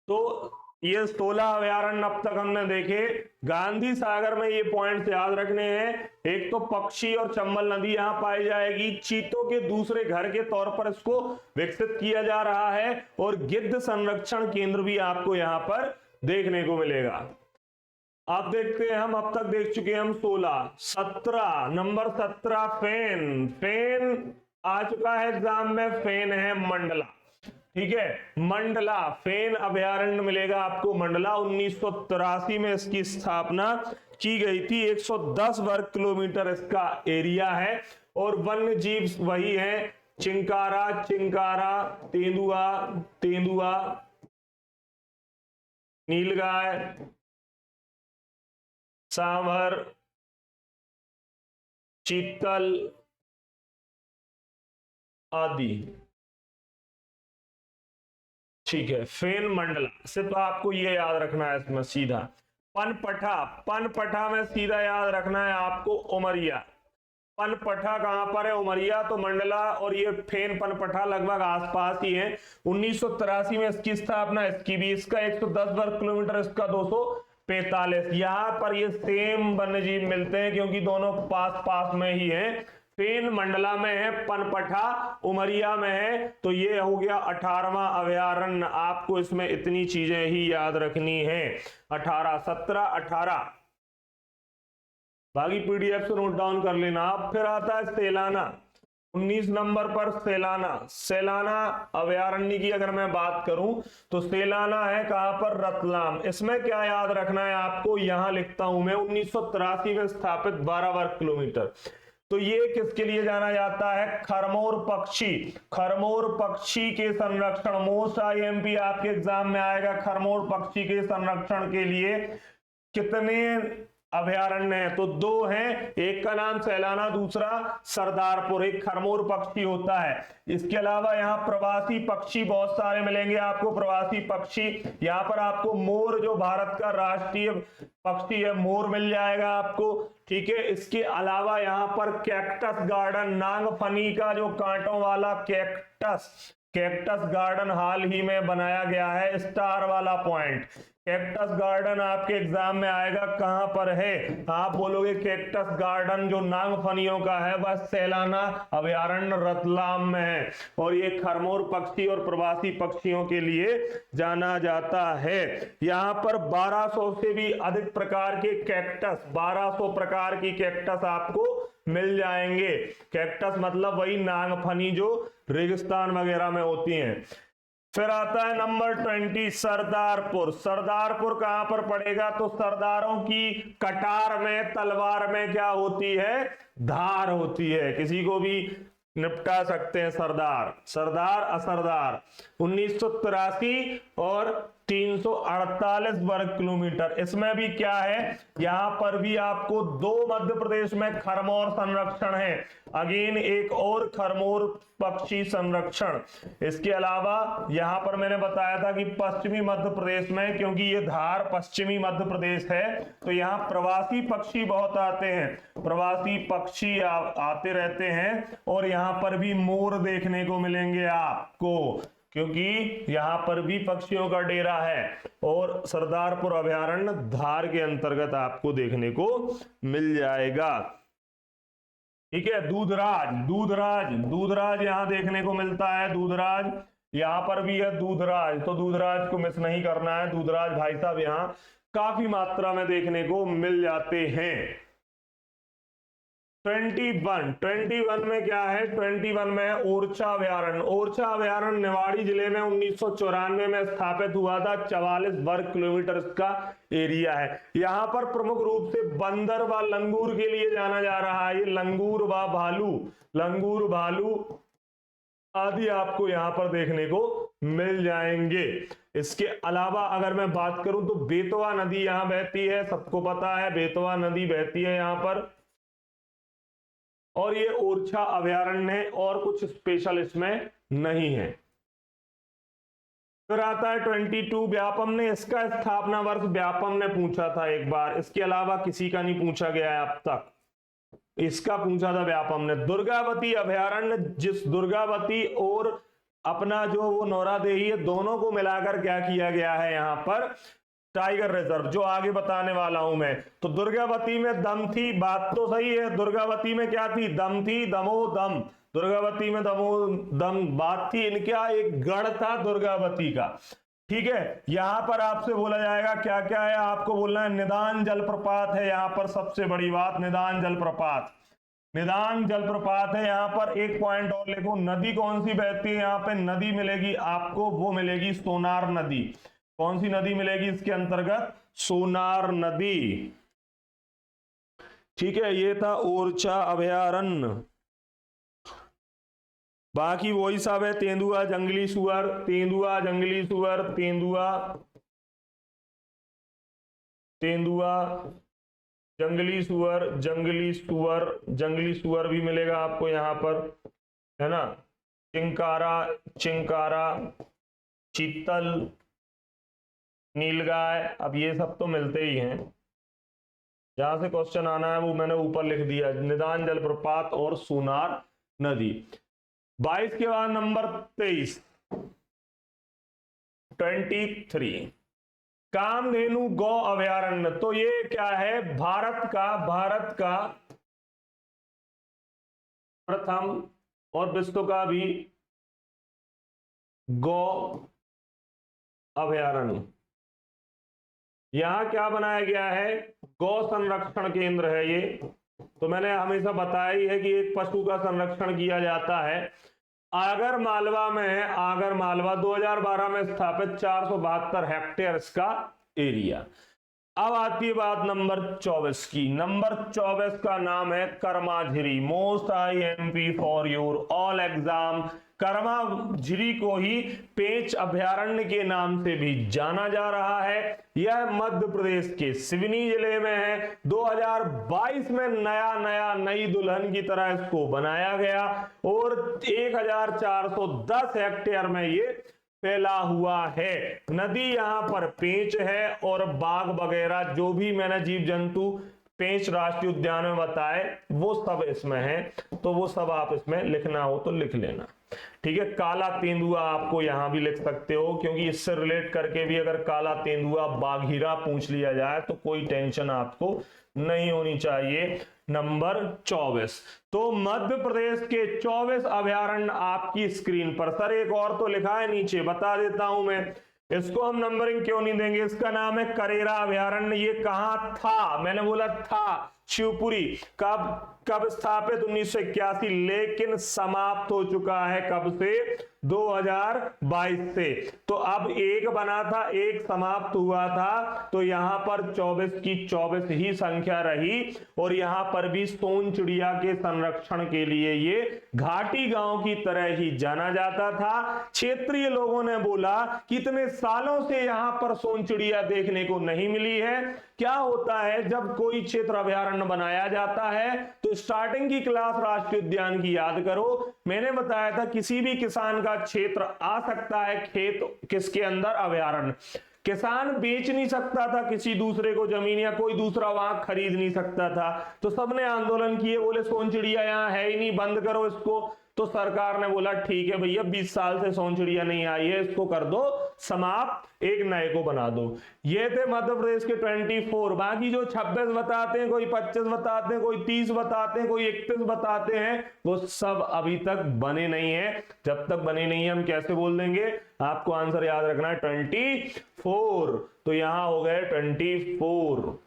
तो ये 16 अभयारण्य अब तक हमने देखे। गांधी सागर में ये पॉइंट्स याद रखने हैं। एक तो पक्षी और चंबल नदी यहां पाई जाएगी, चीतों के दूसरे घर के तौर पर इसको विकसित किया जा रहा है, और गिद्ध संरक्षण केंद्र भी आपको यहां पर देखने को मिलेगा। आप देखते हैं, हम अब तक देख चुके हैं हम 16। 17 नंबर 17 फेन आ चुका है एग्जाम में। फेन है मंडला, ठीक है, मंडला फेन अभयारण्य मिलेगा आपको मंडला। 1983 में इसकी स्थापना की गई थी। 110 वर्ग किलोमीटर इसका एरिया है, और वन्य जीव वही है, चिंकारा, तेंदुआ, नीलगाय, सांभर, चीतल आदि। ठीक है, फेन मंडला से तो आपको ये याद रखना है इसमें सीधा। पनपठा में सीधा याद रखना है आपको उमरिया। पनपठा कहां पर है? उमरिया। तो मंडला और ये फेन पनपठा लगभग आसपास ही है। 1983 में इसकी स्थापना, इसकी भी, इसका 110 वर्ग किलोमीटर, इसका 245। यहां पर ये सेम वन्य जीव मिलते हैं क्योंकि दोनों पास पास में ही हैं। फेन मंडला में है, पनपठा उमरिया में है। तो ये हो गया 18वां अभयारण्य। आपको इसमें इतनी चीजें ही याद रखनी है। 18, 17, 18 बाकी पीडीएफ से नोट डाउन कर लेना आप। फिर आता है सेलाना, 19 नंबर पर सेलाना अभयारण्य की अगर मैं बात करूं तो सेलाना है कहां पर? रतलाम। इसमें क्या याद रखना है आपको, यहां लिखता हूं मैं, 1983 में स्थापित 12 वर्ग किलोमीटर। तो ये किसके लिए जाना जाता है? खरमोर पक्षी के संरक्षण। मोस्ट आईएमपी आपके एग्जाम में आएगा। खरमोर पक्षी के संरक्षण के लिए कितने अभयारण्य है? तो 2 हैं, एक का नाम सैलाना, दूसरा सरदारपुर। एक खरमोर पक्षी होता है। इसके अलावा यहाँ प्रवासी पक्षी बहुत सारे मिलेंगे आपको। प्रवासी पक्षी यहाँ पर आपको मोर, जो भारत का राष्ट्रीय पक्षी है, मोर मिल जाएगा आपको। ठीक है, इसके अलावा यहाँ पर कैक्टस गार्डन, नागफनी का जो कांटों वाला कैक्टस गार्डन हाल ही में बनाया गया है। स्टार वाला पॉइंट कैक्टस गार्डन आपके एग्जाम में आएगा। कहां पर है? आप बोलोगे कैक्टस गार्डन जो नागफनियों का है वह सेलाना अभयारण्य रतलाम में है, और ये खरमोर पक्षी और प्रवासी पक्षियों के लिए जाना जाता है। यहां पर 1200 से भी अधिक प्रकार के कैक्टस, 1200 प्रकार की कैक्टस आपको मिल जाएंगे। कैक्टस मतलब वही नागफनी जो रेगिस्तान वगैरह में होती हैं। फिर आता है नंबर 20 सरदारपुर। सरदारपुर कहां पर पड़ेगा? तो सरदारों की कटार में, तलवार में क्या होती है? धार होती है। किसी को भी निपटा सकते हैं सरदार असरदार। 1983 और 348 वर्ग किलोमीटर। इसमें भी क्या है, यहां पर भी आपको 2 मध्य प्रदेश में खरमोर संरक्षण है। अगेन एक और खरमोर पक्षी संरक्षण। इसके अलावा यहां पर मैंने बताया था कि पश्चिमी मध्य प्रदेश में, क्योंकि ये धार पश्चिमी मध्य प्रदेश है, तो यहाँ प्रवासी पक्षी बहुत आते हैं। प्रवासी पक्षी आते रहते हैं, और यहाँ पर भी मोर देखने को मिलेंगे आपको, क्योंकि यहां पर भी पक्षियों का डेरा है। और सरदारपुर अभयारण्य धार के अंतर्गत आपको देखने को मिल जाएगा। ठीक है, दूधराज यहां देखने को मिलता है। दूधराज यहां पर भी है, दूधराज, तो दूधराज को मिस नहीं करना है। दूधराज भाई साहब यहां काफी मात्रा में देखने को मिल जाते हैं। 21 में क्या है? 21 में है ओरछा अभयारण्य। ओरछा अभयारण्य निवाड़ी जिले में 1994 में स्थापित हुआ था। 44 वर्ग किलोमीटर इसका एरिया है। यहाँ पर प्रमुख रूप से बंदर व लंगूर के लिए जाना जा रहा है। ये लंगूर व भालू आदि आपको यहाँ पर देखने को मिल जाएंगे। इसके अलावा अगर मैं बात करूं तो बेतवा नदी यहाँ बहती है, सबको पता है बेतवा नदी बहती है यहाँ पर। और ये ओरछा अभयारण्य है और कुछ स्पेशल इसमें नहीं है। फिर आता है 22 व्यापम ने। इसका स्थापना वर्ष व्यापम ने पूछा था एक बार, इसके अलावा किसी का नहीं पूछा गया है अब तक। इसका पूछा था व्यापम ने। दुर्गावती अभयारण्य, जिस दुर्गावती और अपना जो वो नौरादेही है, दोनों को मिलाकर क्या किया गया है यहाँ पर? टाइगर रिजर्व, जो आगे बताने वाला हूं मैं। तो दुर्गावती में दम थी, बात तो सही है। दुर्गावती में क्या थी? दम थी, दमो दम। दुर्गावती में दमो दम बात थी। इनका एक गढ़ था दुर्गावती का, ठीक है। यहां पर आपसे बोला जाएगा क्या क्या है, आपको बोलना है निदान जलप्रपात है यहाँ पर। सबसे बड़ी बात निदान जलप्रपात, निदान जलप्रपात है यहाँ पर। एक पॉइंट और लिखो, नदी कौन सी बहती है यहाँ पे? नदी मिलेगी आपको, वो मिलेगी सोनार नदी। कौन सी नदी मिलेगी इसके अंतर्गत? सोनार नदी, ठीक है। ये था ओरछा अभयारण्य। बाकी वही सब है, तेंदुआ जंगली सुअर, तेंदुआ जंगली सुअर, तेंदुआ जंगली सुअर, जंगली सुअर भी मिलेगा आपको यहाँ पर, है ना। चिंकारा, चीतल, नीलगाय, अब ये सब तो मिलते ही हैं। जहां से क्वेश्चन आना है वो मैंने ऊपर लिख दिया, निदान जलप्रपात और सोनार नदी। 22 के बाद नंबर 23, 23 कामधेनु गौ अभयारण्य। तो ये क्या है? भारत का प्रथम और विश्व का भी गौ अभयारण्य। यहां क्या बनाया गया है? गौ संरक्षण केंद्र है ये। तो मैंने हमेशा बताया ही है कि एक पशु का संरक्षण किया जाता है। आगर मालवा में है, आगर मालवा 2012 में स्थापित, 472 हेक्टेयर इसका एरिया। अब आती है बात नंबर 24 की। नंबर 24 का नाम है Karmajhiri. Most IMP for your all exam. Karmajhiri को ही पेंच अभयारण्य के नाम से भी जाना जा रहा है। यह मध्य प्रदेश के सिवनी जिले में है। 2022 में नई दुल्हन की तरह इसको बनाया गया और 1410 हेक्टेयर में ये फैला हुआ है। नदी यहाँ पर पेंच है और बाघ वगैरह जो भी मैंने जीव जंतु पेंच राष्ट्रीय उद्यान में बताए वो सब इसमें है। तो वो सब आप इसमें लिखना हो तो लिख लेना, ठीक है। काला तेंदुआ आपको यहां भी लिख सकते हो, क्योंकि इससे रिलेट करके भी अगर काला तेंदुआ बाघीरा पूछ लिया जाए तो कोई टेंशन आपको नहीं होनी चाहिए। नंबर 24, तो मध्य प्रदेश के 24 अभयारण्य आपकी स्क्रीन पर। सर एक और तो लिखा है नीचे, बता देता हूं मैं, इसको हम नंबरिंग क्यों नहीं देंगे। इसका नाम है करेरा अभयारण्य। ये कहां था? मैंने बोला था, शिवपुरी। कब स्थापित? 1981, लेकिन समाप्त हो चुका है कब से? 2022 से। तो अब एक बना था, एक समाप्त हुआ था, तो यहां पर 24 की 24 ही संख्या रही। और यहां पर भी सोन चिड़िया के संरक्षण के लिए ये घाटी गांव की तरह ही जाना जाता था। क्षेत्रीय लोगों ने बोला कि इतने सालों से यहां पर सोन चिड़िया देखने को नहीं मिली है। क्या होता है जब कोई क्षेत्र अभयारण्य बनाया जाता है तो स्टार्टिंग की क्लास राष्ट्रीय उद्यान की याद करो। मैंने बताया था किसी भी किसान का क्षेत्र आ सकता है खेत किसके अंदर? अभयारण्य। किसान बेच नहीं सकता था किसी दूसरे को जमीन, या कोई दूसरा वहां खरीद नहीं सकता था। तो सबने आंदोलन किए, बोले सोन चिड़िया यहाँ है ही नहीं, बंद करो इसको। तो सरकार ने बोला ठीक है भैया, 20 साल से सोन चिड़िया नहीं आई है, इसको कर दो समाप्त, एक नए को बना दो। ये थे मध्य प्रदेश के 24। बाकी जो 26 बताते हैं, कोई 25 बताते हैं, कोई 30 बताते हैं, कोई 31 बताते हैं, वो सब अभी तक बने नहीं है। जब तक बने नहीं है हम कैसे बोल देंगे? आपको आंसर याद रखना है 24। तो यहां हो गए 24।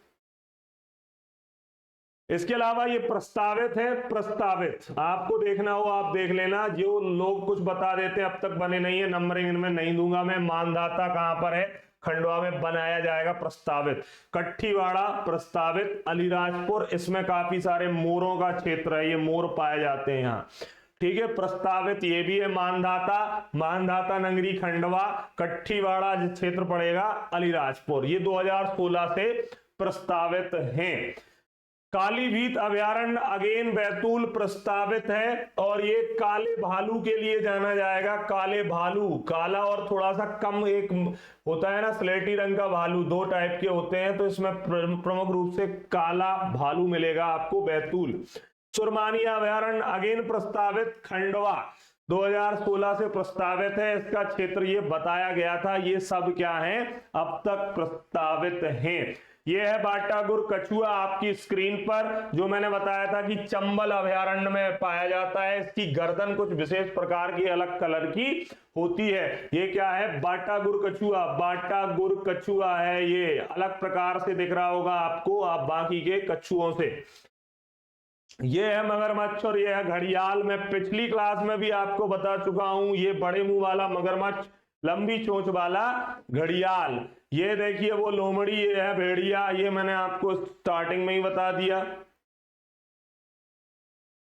इसके अलावा ये प्रस्तावित है, प्रस्तावित आपको देखना हो आप देख लेना, जो लोग कुछ बता देते हैं अब तक बने नहीं है, नंबरिंग इनमें नहीं दूंगा मैं। मानधाता कहां पर है? खंडवा में बनाया जाएगा, प्रस्तावित। कट्ठीवाड़ा प्रस्तावित, अलीराजपुर, इसमें काफी सारे मोरों का क्षेत्र है, ये मोर पाए जाते हैं यहाँ, ठीक है। प्रस्तावित ये भी है। मानधाता, मानधाता नगरी खंडवा, कट्ठीवाड़ा क्षेत्र पड़ेगा अलीराजपुर, ये 2016 से प्रस्तावित हैं। कालीभीत अभयारण्य अगेन बैतूल प्रस्तावित है, और ये काले भालू के लिए जाना जाएगा। काले भालू, काला और थोड़ा सा कम एक होता है ना स्लेटी रंग का भालू, दो टाइप के होते हैं, तो इसमें प्रमुख रूप से काला भालू मिलेगा आपको बैतूल। सुरमानी अभयारण्य अगेन प्रस्तावित, खंडवा 2016 से प्रस्तावित है, इसका क्षेत्र ये बताया गया था। ये सब क्या है? अब तक प्रस्तावित हैं। ये है बाटागुर कछुआ आपकी स्क्रीन पर, जो मैंने बताया था कि चंबल अभयारण्य में पाया जाता है। इसकी गर्दन कुछ विशेष प्रकार की अलग कलर की होती है। ये क्या है? बाटागुर कछुआ, बाटागुर कछुआ है, ये अलग प्रकार से दिख रहा होगा आपको आप बाकी के कछुओं से। ये है मगरमच्छ, और ये है घड़ियाल। मैं पिछली क्लास में भी आपको बता चुका हूं, ये बड़े मुंह वाला मगरमच्छ, लंबी चोंच वाला घड़ियाल। ये देखिए वो लोमड़ी, ये है भेड़िया, ये मैंने आपको स्टार्टिंग में ही बता दिया।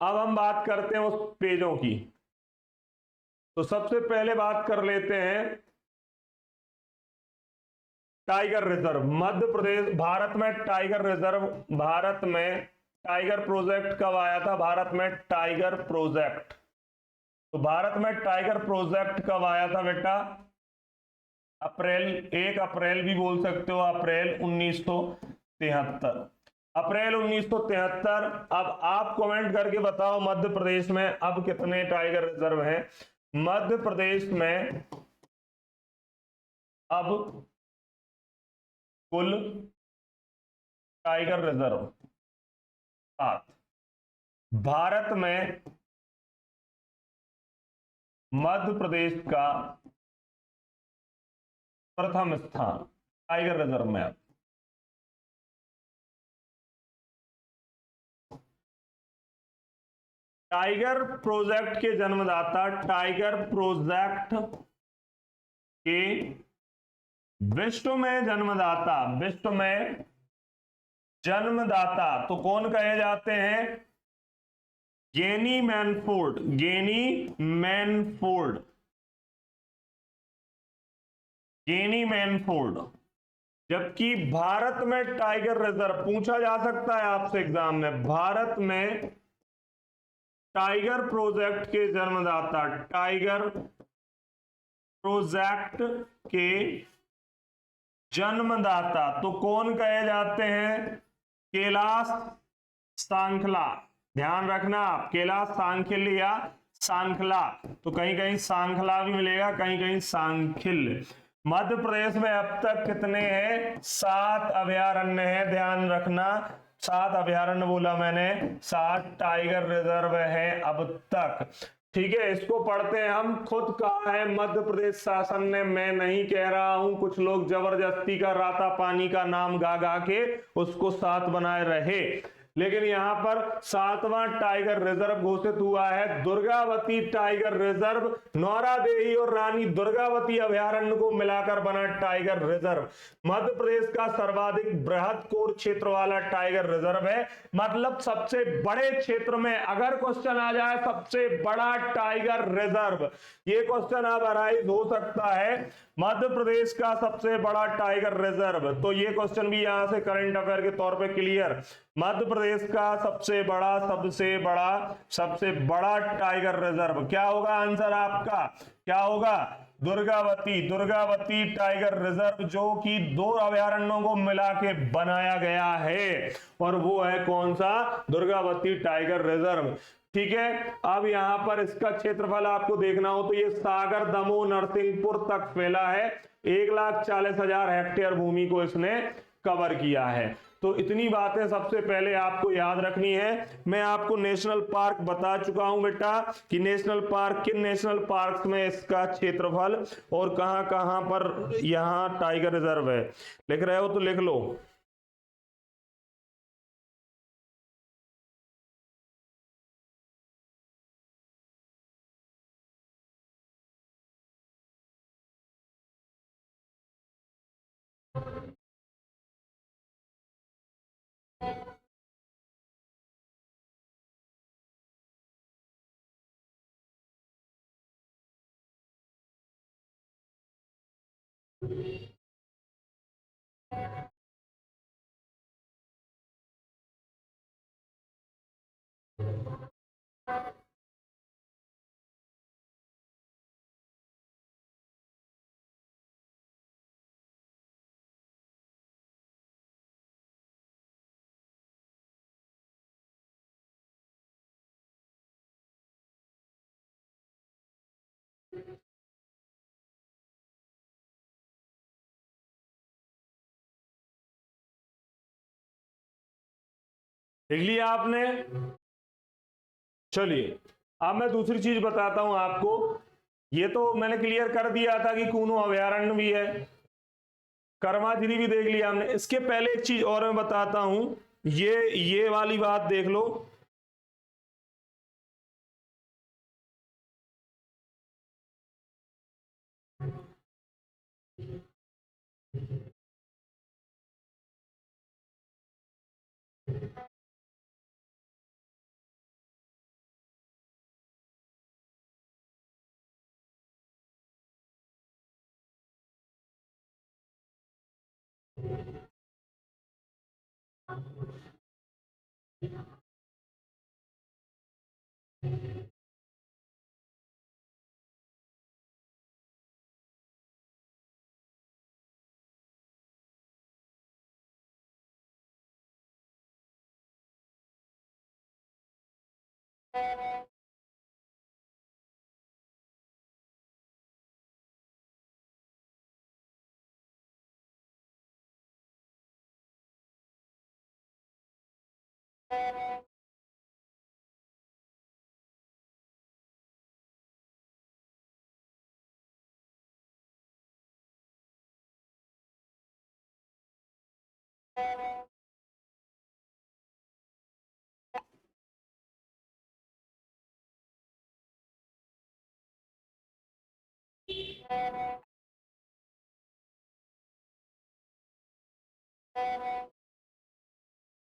अब हम बात करते हैं उस पेजों की। तो सबसे पहले बात कर लेते हैं टाइगर रिजर्व। मध्य प्रदेश, भारत में टाइगर रिजर्व, भारत में टाइगर प्रोजेक्ट कब आया था? भारत में टाइगर प्रोजेक्ट, तो भारत में टाइगर प्रोजेक्ट कब आया था बेटा? अप्रैल, 1 अप्रैल भी बोल सकते हो, अप्रैल 1973, अप्रैल 1973। अब आप कमेंट करके बताओ मध्य प्रदेश में अब कितने टाइगर रिजर्व हैं? मध्य प्रदेश में अब कुल टाइगर रिजर्व 7। भारत में मध्य प्रदेश का प्रथम स्थान टाइगर रिजर्व में। टाइगर प्रोजेक्ट के जन्मदाता, टाइगर प्रोजेक्ट के विश्व में जन्मदाता, विश्व में जन्मदाता तो कौन कहे जाते हैं? गेनी मैनफोर्ड, गेनी मैनफोर्ड, गेनी मैनफोर्ड। जबकि भारत में टाइगर रिजर्व पूछा जा सकता है आपसे एग्जाम में, भारत में टाइगर प्रोजेक्ट के जन्मदाता, टाइगर प्रोजेक्ट के जन्मदाता तो कौन कहे जाते हैं? कैलाश सांखला। ध्यान रखना आप, कैलाश सांखिल या सांखला, तो कहीं कहीं सांखला भी मिलेगा, कहीं कहीं सांखिल। मध्य प्रदेश में अब तक कितने हैं? 7 अभयारण्य हैं, ध्यान रखना, 7 अभयारण्य बोला मैंने, 7 टाइगर रिजर्व हैं अब तक, ठीक है। इसको पढ़ते हैं हम, खुद कहा है मध्य प्रदेश शासन ने, मैं नहीं कह रहा हूं, कुछ लोग जबरदस्ती का राता पानी का नाम गा गा के उसको 7 बनाए रहे, लेकिन यहां पर 7वां टाइगर रिजर्व घोषित हुआ है दुर्गावती टाइगर रिजर्व। नौरादेही और रानी दुर्गावती अभयारण्य को मिलाकर बना टाइगर रिजर्व मध्य प्रदेश का सर्वाधिक बृहद कोर क्षेत्र वाला टाइगर रिजर्व है। मतलब सबसे बड़े क्षेत्र में अगर क्वेश्चन आ जाए सबसे बड़ा टाइगर रिजर्व, ये क्वेश्चन अब अराइज हो सकता है, मध्य प्रदेश का सबसे बड़ा टाइगर रिजर्व, तो ये क्वेश्चन भी यहां से करंट अफेयर के तौर पे क्लियर। मध्य प्रदेश का सबसे बड़ा टाइगर रिजर्व क्या होगा? आंसर आपका क्या होगा? दुर्गावती, दुर्गावती टाइगर रिजर्व, जो कि 2 अभयारण्यों को मिला के बनाया गया है, और वो है कौन सा? दुर्गावती टाइगर रिजर्व, ठीक है। अब यहां पर इसका क्षेत्रफल आपको देखना हो तो ये सागर, दमोह, नरसिंहपुर तक फैला है, 1,40,000 हेक्टेयर भूमि को इसने कवर किया है। तो इतनी बातें सबसे पहले आपको याद रखनी है। मैं आपको नेशनल पार्क बता चुका हूं बेटा कि नेशनल पार्क, किन नेशनल पार्क में इसका क्षेत्रफल और कहां कहां पर यहां टाइगर रिजर्व है। लिख रहे हो तो लिख लो। देख लिया आपने। चलिए अब मैं दूसरी चीज बताता हूं आपको। ये तो मैंने क्लियर कर दिया था कि कूनो अभयारण्य भी है, कर्माझिरी भी देख लिया हमने। इसके पहले एक चीज और मैं बताता हूं, ये वाली बात देख लो।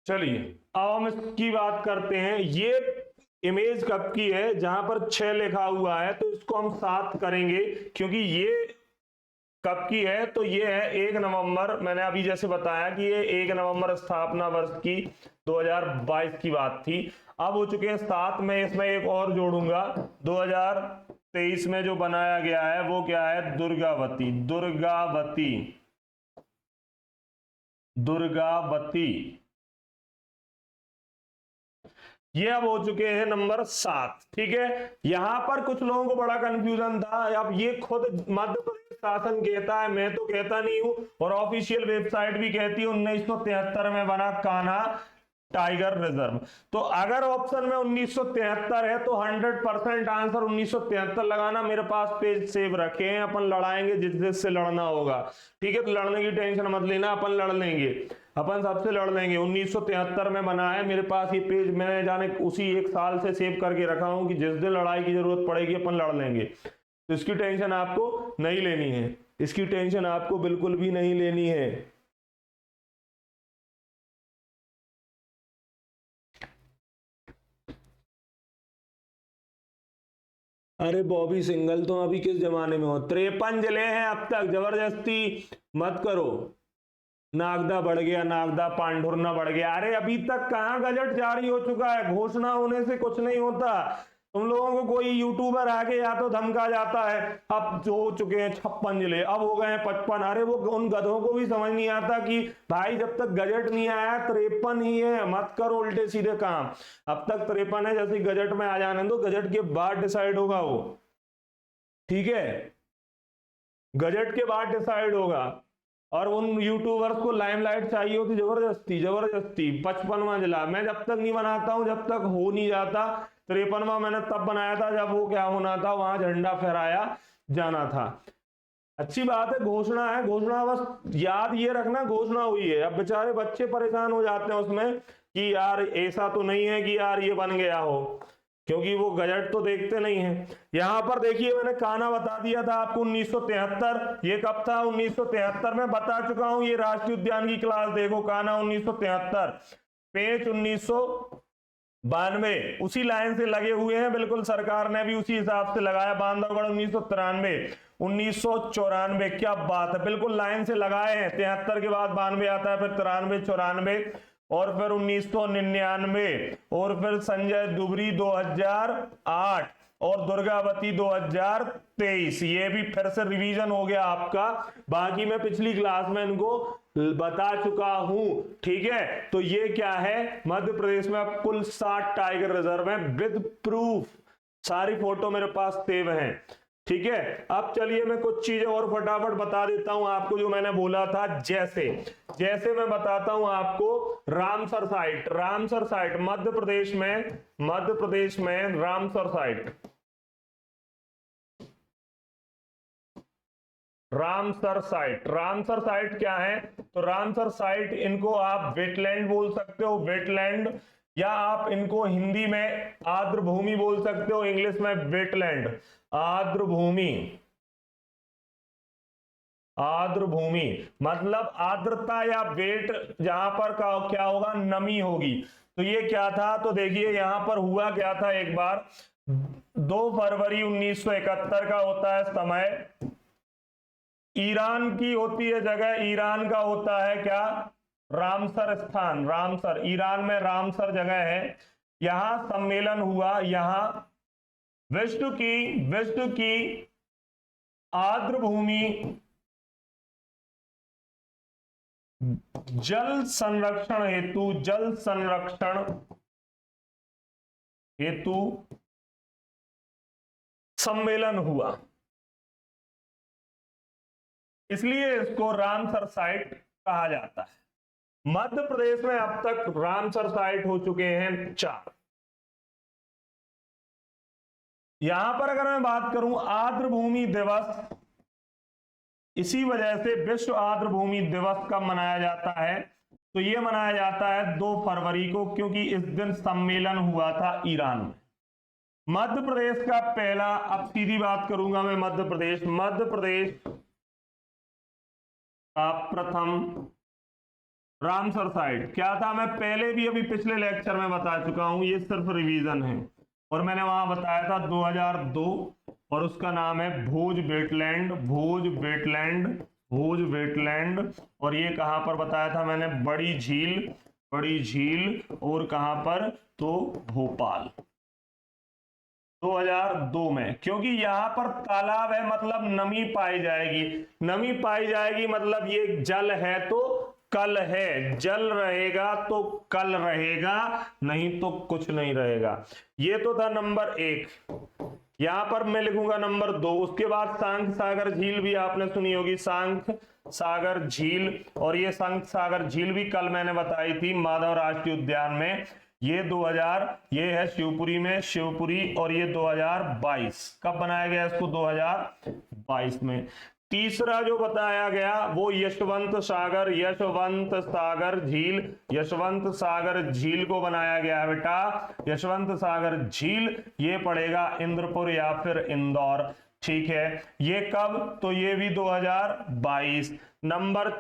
चलिए अब हम इसकी बात करते हैं। ये इमेज कब की है, जहां पर 6 लिखा हुआ है तो इसको हम 7 करेंगे, क्योंकि ये कब की है तो ये है 1 नवंबर। मैंने अभी जैसे बताया कि ये 1 नवंबर स्थापना वर्ष की 2022 की बात थी। अब हो चुके हैं 7। मैं इसमें एक और जोड़ूंगा, 2023 में जो बनाया गया है वो क्या है, दुर्गावती। दुर्गावती, दुर्गावती, ये अब हो चुके हैं नंबर 7। ठीक है, यहां पर कुछ लोगों को बड़ा कंफ्यूजन था। अब ये खुद मध्य प्रदेश शासन कहता है, मैं तो कहता नहीं हूं, और ऑफिशियल वेबसाइट भी कहती है 1973 में बना कान्हा टाइगर रिजर्व। तो अगर ऑप्शन में 1973 है तो 100% आंसर 1973 लगाना। मेरे पास पेज सेव रखे हैं, अपन लड़ाएंगे जिससे लड़ना होगा। ठीक है, तो लड़ने की टेंशन मत लेना, अपन लड़ लेंगे, अपन सबसे लड़ लेंगे। 1973 में बना है, मेरे पास ये पेज मैंने जाने उसी एक साल से सेव करके रखा हूं कि जिस दिन लड़ाई की जरूरत पड़ेगी अपन लड़ लेंगे। तो इसकी टेंशन आपको नहीं लेनी है, इसकी टेंशन आपको बिल्कुल भी नहीं लेनी है। अरे बॉबी सिंगल, तुम अभी किस जमाने में हो? 53 जिले हैं अब तक, जबरदस्ती मत करो। नागदा बढ़ गया, नागदा पांढुरना बढ़ गया। अरे अभी तक कहां गजट जारी हो चुका है, घोषणा होने से कुछ नहीं होता। तुम लोगों को कोई यूट्यूबर आके या तो धमका जाता है। अब जो हो चुके हैं 56 जिले, अब हो गए हैं 55। अरे वो उन गधों को भी समझ नहीं आता कि भाई जब तक गजट नहीं आया 53 ही है, मत करो उल्टे सीधे काम। अब तक 53 है, जैसे गजट में आ जाने दो, गजट के बाद डिसाइड होगा वो। ठीक है, गजट के बाद डिसाइड होगा। और उन यूट्यूबर्स को लाइमलाइट चाहिए होती जबरदस्ती जबरदस्ती। 55वां जिला मैं जब तक नहीं बनाता हूं, जब तक हो नहीं जाता। 53वां मैंने तब बनाया था जब वो क्या होना था, वहां झंडा फहराया जाना था। अच्छी बात है, घोषणा है, घोषणा बस याद ये रखना घोषणा हुई है। अब बेचारे बच्चे परेशान हो जाते हैं उसमें कि यार ऐसा तो नहीं है कि यार ये बन गया हो, क्योंकि वो गजट तो देखते नहीं है। यहां पर देखिए मैंने कान्हा बता दिया था आपको 1973। ये कब था? 1973 में बता चुका हूं। ये राष्ट्रीय उद्यान की क्लास देखो, कान्हा 1973, पेज 92 उसी लाइन से लगे हुए हैं, बिल्कुल सरकार ने भी उसी हिसाब से लगाया। बांधवगढ़ 1993, 1994, क्या बात है, बिल्कुल लाइन से लगाए हैं। 73 के बाद 92 आता है, फिर 93, 94 और फिर 1999 और फिर संजय दुबरी 2008 और दुर्गावती 2023। ये भी फिर से रिवीजन हो गया आपका, बाकी मैं पिछली क्लास में इनको बता चुका हूं, ठीक है। तो ये क्या है, मध्य प्रदेश में अब कुल 60 टाइगर रिजर्व हैं विद प्रूफ, सारी फोटो मेरे पास सेव हैं, ठीक है। अब चलिए मैं कुछ चीजें और फटाफट बता देता हूं आपको जो मैंने बोला था। जैसे जैसे मैं बताता हूं आपको, Ramsar site, Ramsar site Madhya Pradesh में Ramsar site, Ramsar site, Ramsar site क्या है, तो रामसर साइट इनको आप वेटलैंड बोल सकते हो, वेटलैंड, या आप इनको हिंदी में आर्द्र भूमि बोल सकते हो, इंग्लिश में वेटलैंड, आर्द्र भूमि, आर्द्र भूमि मतलब आर्द्रता या वेट, जहां पर क्या होगा, नमी होगी। तो ये क्या था, तो देखिए यहां पर हुआ क्या था, एक बार 2 फरवरी 1971 का होता है समय, ईरान की होती है जगह, ईरान का होता है क्या, रामसर स्थान, रामसर, ईरान में रामसर जगह है, यहां सम्मेलन हुआ, यहां विश्व की आर्द्र भूमि जल संरक्षण हेतु, जल संरक्षण हेतु सम्मेलन हुआ, इसलिए इसको रामसर साइट कहा जाता है। मध्य प्रदेश में अब तक रामसर साइट हो चुके हैं 4। यहां पर अगर मैं बात करूं आर्द्र भूमि दिवस, इसी वजह से विश्व आर्द्र भूमि दिवस कब मनाया जाता है, तो यह मनाया जाता है 2 फरवरी को, क्योंकि इस दिन सम्मेलन हुआ था ईरान में। मध्य प्रदेश का पहला, अब सीधी बात करूंगा मैं, मध्य प्रदेश का प्रथम रामसर साइट क्या था, मैं पहले भी अभी पिछले लेक्चर में बता चुका हूं, ये सिर्फ रिवीजन है, और मैंने वहां बताया था 2002, और उसका नाम है भोज वेटलैंड, भोज वेटलैंड, भोज वेटलैंड। और ये कहां पर बताया था मैंने, बड़ी झील, बड़ी झील, और कहां पर, तो भोपाल, 2002 में, क्योंकि यहां पर तालाब है मतलब नमी पाई जाएगी, नमी पाई जाएगी मतलब ये जल है तो कल है, जल रहेगा तो कल रहेगा, नहीं तो कुछ नहीं रहेगा। ये तो था नंबर 1, यहां पर मैं लिखूंगा नंबर 2। उसके बाद सांख सागर झील भी आपने सुनी होगी, सांख सागर झील, और ये सांख सागर झील भी कल मैंने बताई थी माधव राष्ट्रीय उद्यान में, ये 2000, ये है शिवपुरी में, शिवपुरी, और ये 2022, कब बनाया गया इसको, 2022 में। तीसरा जो बताया गया वो यशवंत सागर, यशवंत सागर झील, यशवंत सागर झील को बनाया गया है बेटा, यशवंत सागर झील, ये पड़ेगा इंद्रपुर या फिर इंदौर, ठीक है। ये कब, तो ये भी 2022। नंबर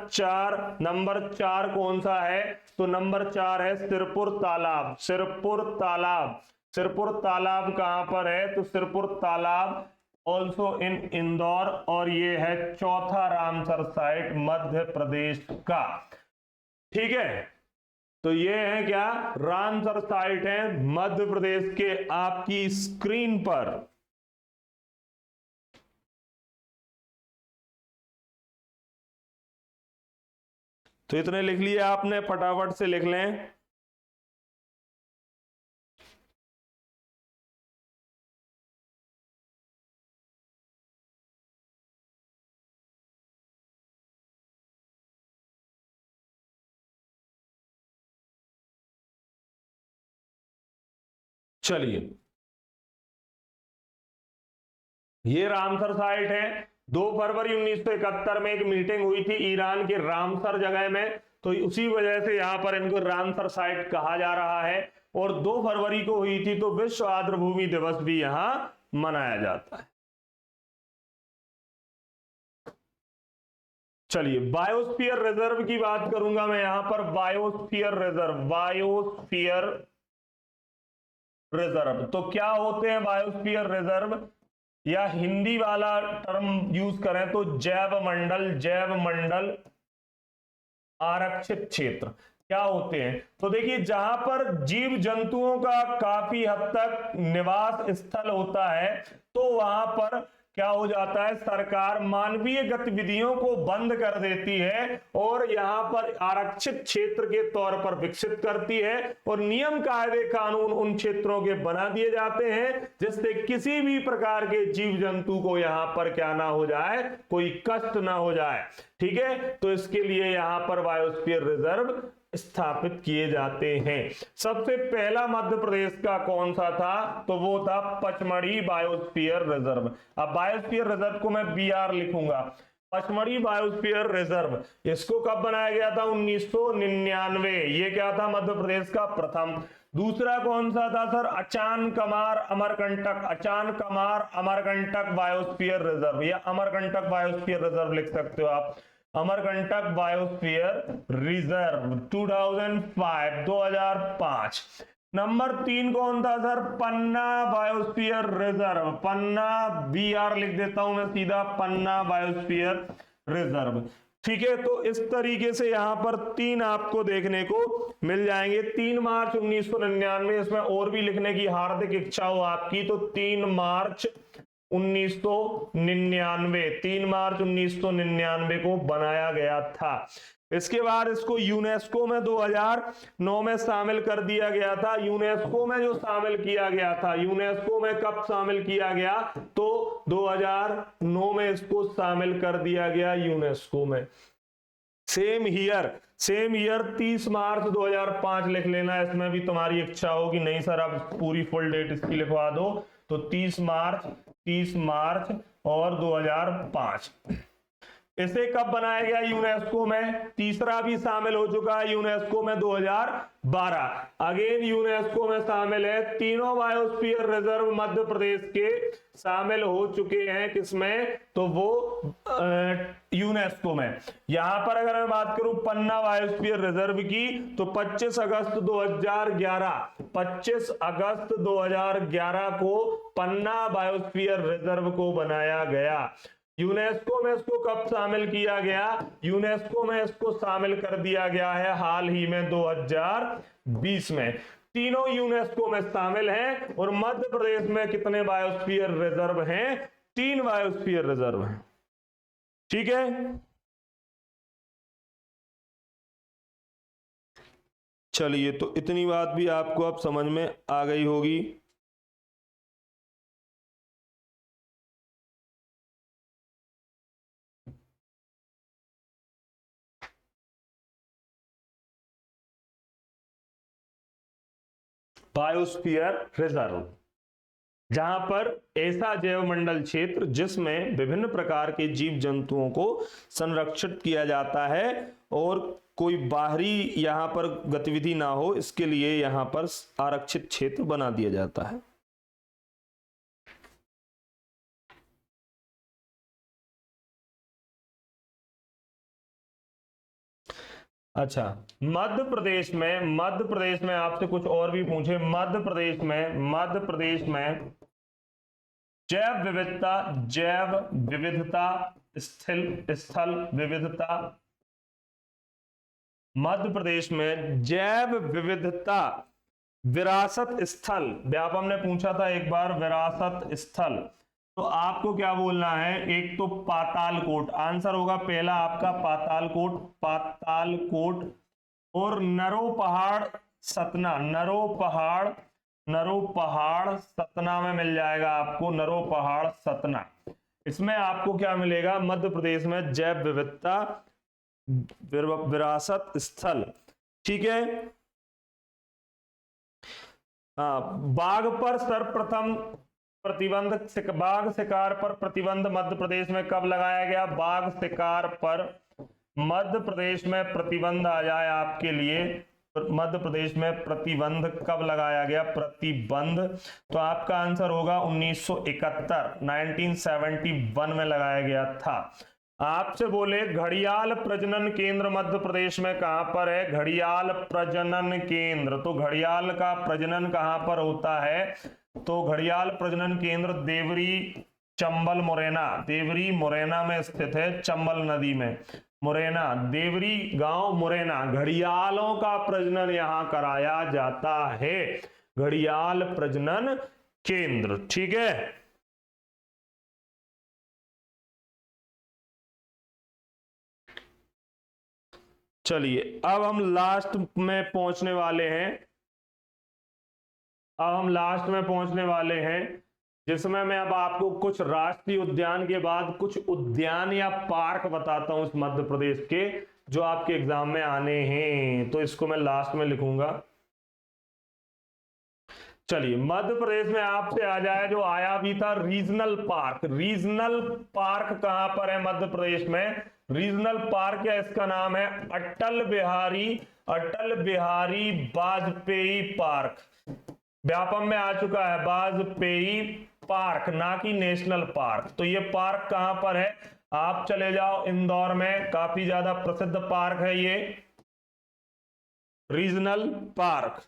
4 कौन सा है, तो नंबर 4 है सिरपुर तालाब, सिरपुर तालाब, सिरपुर तालाब कहां पर है, तो सिरपुर तालाब ऑल्सो इन इंदौर, और ये है चौथा रामसर साइट मध्य प्रदेश का, ठीक है। तो ये है क्या, रामसर साइट है मध्य प्रदेश के आपकी स्क्रीन पर। तो इतने लिख लिए आपने, फटाफट से लिख लें। चलिए, ये रामसर साइट है। 2 फरवरी 1971 में एक मीटिंग हुई थी ईरान के रामसर जगह में, तो उसी वजह से यहां पर इनको रामसर साइट कहा जा रहा है। और 2 फरवरी को हुई थी तो विश्व आर्द्र भूमि दिवस भी यहां मनाया जाता है। चलिए, बायोस्फीयर रिजर्व की बात करूंगा मैं यहां पर, बायोस्फीयर रिजर्व, बायोस्फीयर रिजर्व। तो क्या होते हैं बायोस्फीयर रिजर्व, या हिंदी वाला टर्म यूज करें तो जैव मंडल आरक्षित क्षेत्र क्या होते हैं। तो देखिए जहां पर जीव जंतुओं का काफी हद तक निवास स्थल होता है, तो वहां पर क्या हो जाता है, सरकार मानवीय गतिविधियों को बंद कर देती है और यहां पर आरक्षित क्षेत्र के तौर पर विकसित करती है, और नियम कायदे कानून उन क्षेत्रों के बना दिए जाते हैं जिससे किसी भी प्रकार के जीव जंतु को यहां पर क्या ना हो जाए, कोई कष्ट ना हो जाए। ठीक है, तो इसके लिए यहां पर बायोस्फीयर रिजर्व स्थापित किए जाते हैं। सबसे पहला मध्य प्रदेश का कौन सा था, तो वो था पचमढ़ी बायोस्फीयर रिजर्व। अब बायोस्फीयर रिजर्व को मैं BR लिखूंगा, पचमढ़ी बायोस्फीयर रिजर्व। इसको कब बनाया गया था, 1999। ये क्या था, मध्य प्रदेश का प्रथम। दूसरा कौन सा था sir, Achanakmar Amarkantak biosphere reserve, या अमरकंटक बायोस्फीयर रिजर्व लिख सकते हो आप, अमरकंटक बायोस्फीयर रिजर्व 2005। नंबर 3 कौन था सर, पन्ना बायोस्फीयर रिजर्व, पन्ना BR लिख देता हूं मैं सीधा, पन्ना बायोस्फीयर रिजर्व। ठीक है, तो इस तरीके से यहां पर 3 आपको देखने को मिल जाएंगे। 3 मार्च 1999, इसमें और भी लिखने की हार्दिक इच्छा हो आपकी तो 3 मार्च 1999, 3 मार्च 1999 को बनाया गया था। इसके बाद इसको यूनेस्को में 2009 में शामिल कर दिया गया था। यूनेस्को में जो शामिल किया गया था, यूनेस्को में कब शामिल किया गया, तो 2009 में इसको शामिल कर दिया गया यूनेस्को में। सेम ईयर 30 मार्च 2005 लिख लेना, इसमें भी तुम्हारी इच्छा हो कि नहीं सर अब पूरी फुल डेट इसकी लिखवा दो, तो 30 मार्च और 2005। इसे कब बनाया गया यूनेस्को में, तीसरा भी शामिल हो चुका है यूनेस्को में 2012। अगेन यूनेस्को में शामिल है, तीनों बायोस्फीयर रिजर्व मध्य प्रदेश के शामिल हो चुके हैं, किसमें, तो वो यूनेस्को में। यहां पर अगर मैं बात करूं पन्ना बायोस्फीयर रिजर्व की, तो 25 अगस्त 2011 को पन्ना बायोस्फीयर रिजर्व को बनाया गया। यूनेस्को में इसको कब शामिल किया गया, यूनेस्को में इसको शामिल कर दिया गया है हाल ही में 2020 में। तीनों यूनेस्को में शामिल हैं, और मध्य प्रदेश में कितने बायोस्फीयर रिजर्व हैं, 3 बायोस्फीयर रिजर्व हैं। ठीक है, चलिए, तो इतनी बात भी आपको अब समझ में आ गई होगी। बायोस्फीयर रिजर्व, जहां पर ऐसा जैवमंडल क्षेत्र जिसमें विभिन्न प्रकार के जीव जंतुओं को संरक्षित किया जाता है और कोई बाहरी यहां पर गतिविधि ना हो, इसके लिए यहां पर आरक्षित क्षेत्र बना दिया जाता है। अच्छा, मध्य प्रदेश में आपसे कुछ और भी पूछे, मध्य प्रदेश में जैव विविधता स्थल विविधता, मध्य प्रदेश में जैव विविधता विरासत स्थल, व्यापम ने पूछा था एक बार विरासत स्थल, तो आपको क्या बोलना है, एक तो पातालकोट, आंसर होगा पहला आपका पातालकोट, और नरो पहाड़ सतना में मिल जाएगा आपको, नरो पहाड़ सतना। इसमें आपको क्या मिलेगा, मध्य प्रदेश में जैव विविधता विरासत स्थल। ठीक है, बाघ पर सर्वप्रथम प्रतिबंध, बाघ शिकार पर प्रतिबंध मध्य प्रदेश में कब लगाया गया, बाघ शिकार पर मध्य प्रदेश में प्रतिबंध आ जाए आपके लिए, मध्य प्रदेश में प्रतिबंध कब लगाया गया, प्रतिबंध, तो आपका आंसर होगा 1971 में लगाया गया था। आपसे बोले घड़ियाल प्रजनन केंद्र मध्य प्रदेश में कहां पर है, घड़ियाल प्रजनन केंद्र, तो घड़ियाल का प्रजनन कहां पर होता है, तो घड़ियाल प्रजनन केंद्र देवरी चंबल मुरैना, देवरी मुरैना में स्थित है, चंबल नदी में, मुरैना देवरी गांव मुरैना, घड़ियालों का प्रजनन यहां कराया जाता है, घड़ियाल प्रजनन केंद्र। ठीक है, चलिए अब हम लास्ट में पहुंचने वाले हैं, अब हम लास्ट में पहुंचने वाले हैं, जिसमें मैं अब आपको कुछ राष्ट्रीय उद्यान के बाद कुछ उद्यान या पार्क बताता हूं इस मध्य प्रदेश के, जो आपके एग्जाम में आने हैं, तो इसको मैं लास्ट में लिखूंगा। चलिए मध्य प्रदेश में आपसे आ जाए जो आया भी था रीजनल पार्क, रीजनल पार्क कहां पर है मध्य प्रदेश में, रीजनल पार्क या इसका नाम है अटल बिहारी वाजपेयी पार्क, व्यापम में आ चुका है वाजपेयी पार्क, ना कि नेशनल पार्क। तो ये पार्क कहां पर है, आप चले जाओ इंदौर में, काफी ज्यादा प्रसिद्ध पार्क है ये रीजनल पार्क।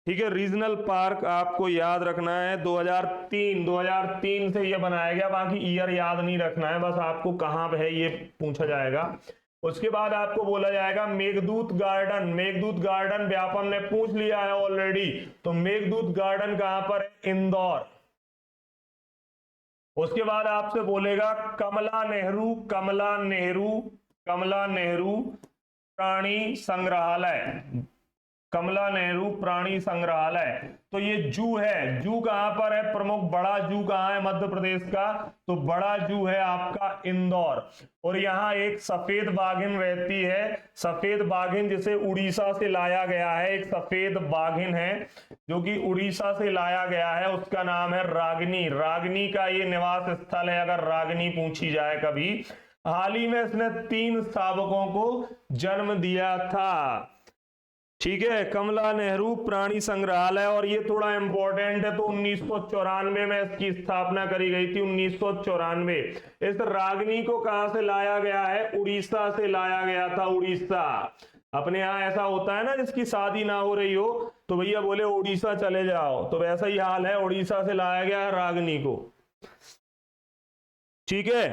ठीक है, रीजनल पार्क आपको याद रखना है 2003 से ये बनाया गया, बाकी ईयर याद नहीं रखना है, बस आपको कहां पे है ये पूछा जाएगा। उसके बाद आपको बोला जाएगा मेघदूत गार्डन, मेघदूत गार्डन व्यापम ने पूछ लिया है ऑलरेडी, तो मेघदूत गार्डन कहां पर है, इंदौर। उसके बाद आपसे बोलेगा कमला नेहरू प्राणी संग्रहालय, कमला नेहरू प्राणी संग्रहालय, तो ये जू है, जू कहां पर है, प्रमुख बड़ा जू कहां है मध्य प्रदेश का, तो बड़ा जू है आपका इंदौर। और यहाँ एक सफेद बाघिन रहती है, सफेद बाघिन जिसे उड़ीसा से लाया गया है, एक सफेद बाघिन है जो कि उड़ीसा से लाया गया है, उसका नाम है रागिनी, रागिनी का ये निवास स्थल है, अगर रागिनी पूछी जाए कभी। हाल ही में इसने 3 शावकों को जन्म दिया था। ठीक है, कमला नेहरू प्राणी संग्रहालय, और ये थोड़ा इंपॉर्टेंट है, तो 1994 में इसकी स्थापना करी गई थी, 1994। इस रागिनी को कहां से लाया गया है, उड़ीसा से लाया गया था, उड़ीसा। अपने यहाँ ऐसा होता है ना, जिसकी शादी ना हो रही हो तो भैया बोले उड़ीसा चले जाओ, तो वैसा ही हाल है, उड़ीसा से लाया गया है रागिनी को। ठीक है,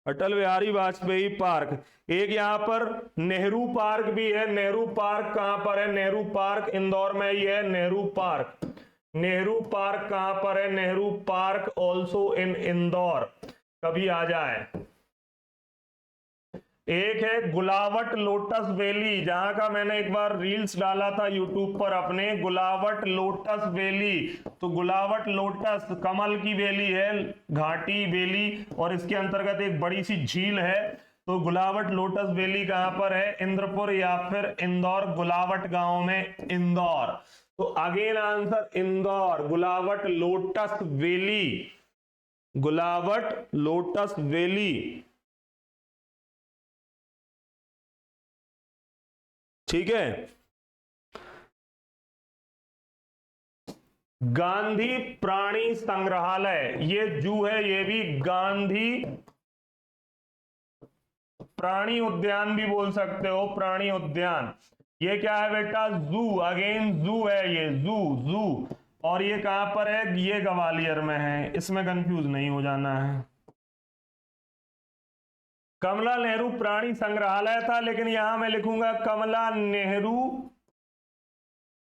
अटल बिहारी वाजपेयी पार्क। एक यहाँ पर नेहरू पार्क भी है, नेहरू पार्क कहां पर है, नेहरू पार्क इंदौर में ही है, नेहरू पार्क, नेहरू पार्क कहां पर है, Nehru park also in Indore, कभी आ जाए। एक है गुलावट लोटस वैली, जहां का मैंने एक बार रील्स डाला था यूट्यूब पर अपने, गुलावट लोटस वैली, तो गुलावट लोटस कमल की वैली है, घाटी वैली, और इसके अंतर्गत एक बड़ी सी झील है, तो गुलावट लोटस वैली कहां पर है, इंद्रपुर या फिर इंदौर, गुलावट गांव में इंदौर। तो again answer Indore, Gulawat lotus valley, Gulawat lotus valley. ठीक है, गांधी प्राणी संग्रहालय, ये जू है, ये भी गांधी प्राणी उद्यान भी बोल सकते हो, प्राणी उद्यान। ये क्या है बेटा, जू, अगेन जू है, ये जू, जू, और ये कहां पर है, ये ग्वालियर में है, इसमें कंफ्यूज नहीं हो जाना है। कमला नेहरू प्राणी संग्रहालय था, लेकिन यहां मैं लिखूंगा कमला नेहरू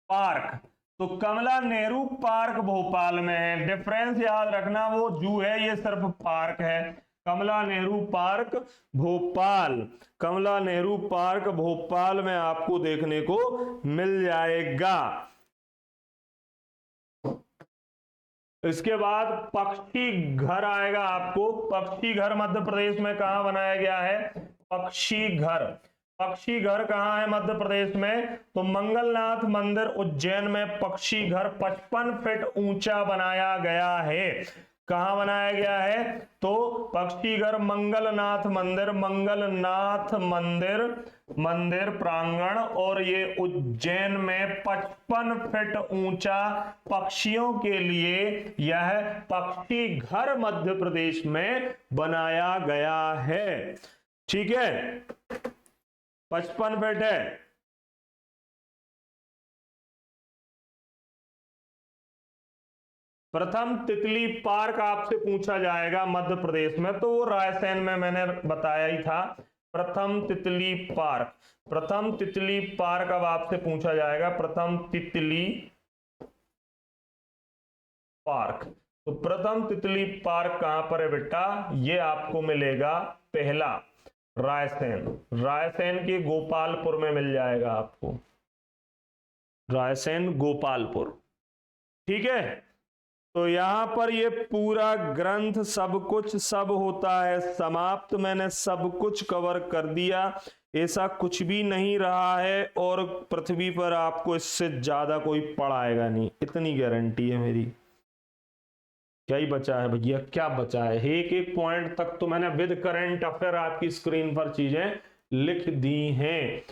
पार्क, तो कमला नेहरू पार्क भोपाल में है, डिफरेंस याद रखना, वो जू है, ये सिर्फ पार्क है। कमला नेहरू पार्क भोपाल, कमला नेहरू पार्क भोपाल में आपको देखने को मिल जाएगा। इसके बाद पक्षी घर आएगा आपको, पक्षी घर मध्य प्रदेश में कहां बनाया गया है, पक्षी घर, पक्षी घर कहां है मध्य प्रदेश में, तो मंगलनाथ मंदिर उज्जैन में पक्षी घर 55 फीट ऊंचा बनाया गया है। कहां बनाया गया है? तो पक्षीघर मंगलनाथ मंदिर प्रांगण, और ये उज्जैन में 55 फीट ऊंचा पक्षियों के लिए यह पक्षी घर मध्य प्रदेश में बनाया गया है। ठीक है, 55 फीट है। प्रथम तितली पार्क आपसे पूछा जाएगा मध्य प्रदेश में, तो वो रायसेन में मैंने बताया ही था। प्रथम तितली पार्क अब आपसे पूछा जाएगा, प्रथम तितली पार्क। तो प्रथम तितली पार्क कहां पर है बेटा? ये आपको मिलेगा पहला रायसेन के गोपालपुर में मिल जाएगा आपको, रायसेन गोपालपुर। ठीक है, तो यहां पर ये पूरा ग्रंथ सब होता है समाप्त। मैंने सब कुछ कवर कर दिया, ऐसा कुछ भी नहीं रहा है, और पृथ्वी पर आपको इससे ज्यादा कोई पढ़ाएगा नहीं, इतनी गारंटी है मेरी। क्या ही बचा है भैया, क्या बचा है? एक एक पॉइंट तक तो मैंने विद करंट अफेयर आपकी स्क्रीन पर चीजें लिख दी हैं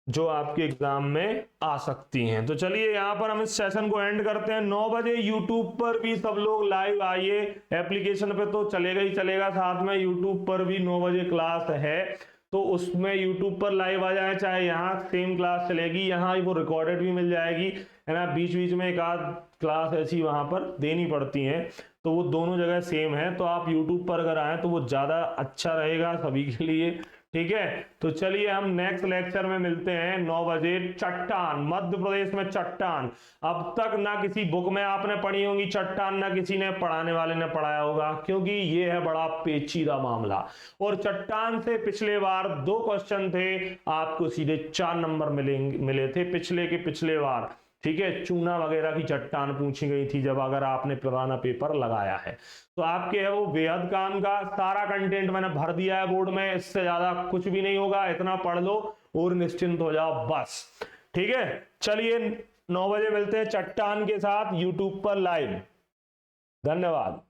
जो आपके एग्जाम में आ सकती हैं। तो चलिए यहां पर हम इस सेशन को एंड करते हैं। 9 बजे यूट्यूब पर भी सब लोग लाइव आइए, एप्लीकेशन पे तो चलेगा ही चलेगा, साथ में यूट्यूब पर भी 9 बजे क्लास है, तो उसमें यूट्यूब पर लाइव आ जाए, चाहे यहाँ सेम क्लास चलेगी, यहाँ वो रिकॉर्डेड भी मिल जाएगी, है ना। बीच बीच में एक आध क्लास ऐसी वहां पर देनी पड़ती है, तो वो दोनों जगह सेम है। तो आप यूट्यूब पर अगर आए तो वो ज्यादा अच्छा रहेगा सभी के लिए। ठीक है, तो चलिए हम नेक्स्ट लेक्चर में मिलते हैं 9 बजे। चट्टान, मध्य प्रदेश में चट्टान, अब तक ना किसी बुक में आपने पढ़ी होंगी चट्टान, ना किसी ने पढ़ाने वाले ने पढ़ाया होगा, क्योंकि ये है बड़ा पेचीदा मामला। और चट्टान से पिछले बार 2 क्वेश्चन थे, आपको सीधे 4 नंबर मिले थे पिछले के पिछले बार। ठीक है, चूना वगैरह की चट्टान पूछी गई थी जब, अगर आपने पुराना पेपर लगाया है तो आपके है वो बेहद काम का। सारा कंटेंट मैंने भर दिया है बोर्ड में, इससे ज्यादा कुछ भी नहीं होगा, इतना पढ़ लो और निश्चिंत हो जाओ बस। ठीक है, चलिए 9 बजे मिलते हैं चट्टान के साथ यूट्यूब पर लाइव। धन्यवाद।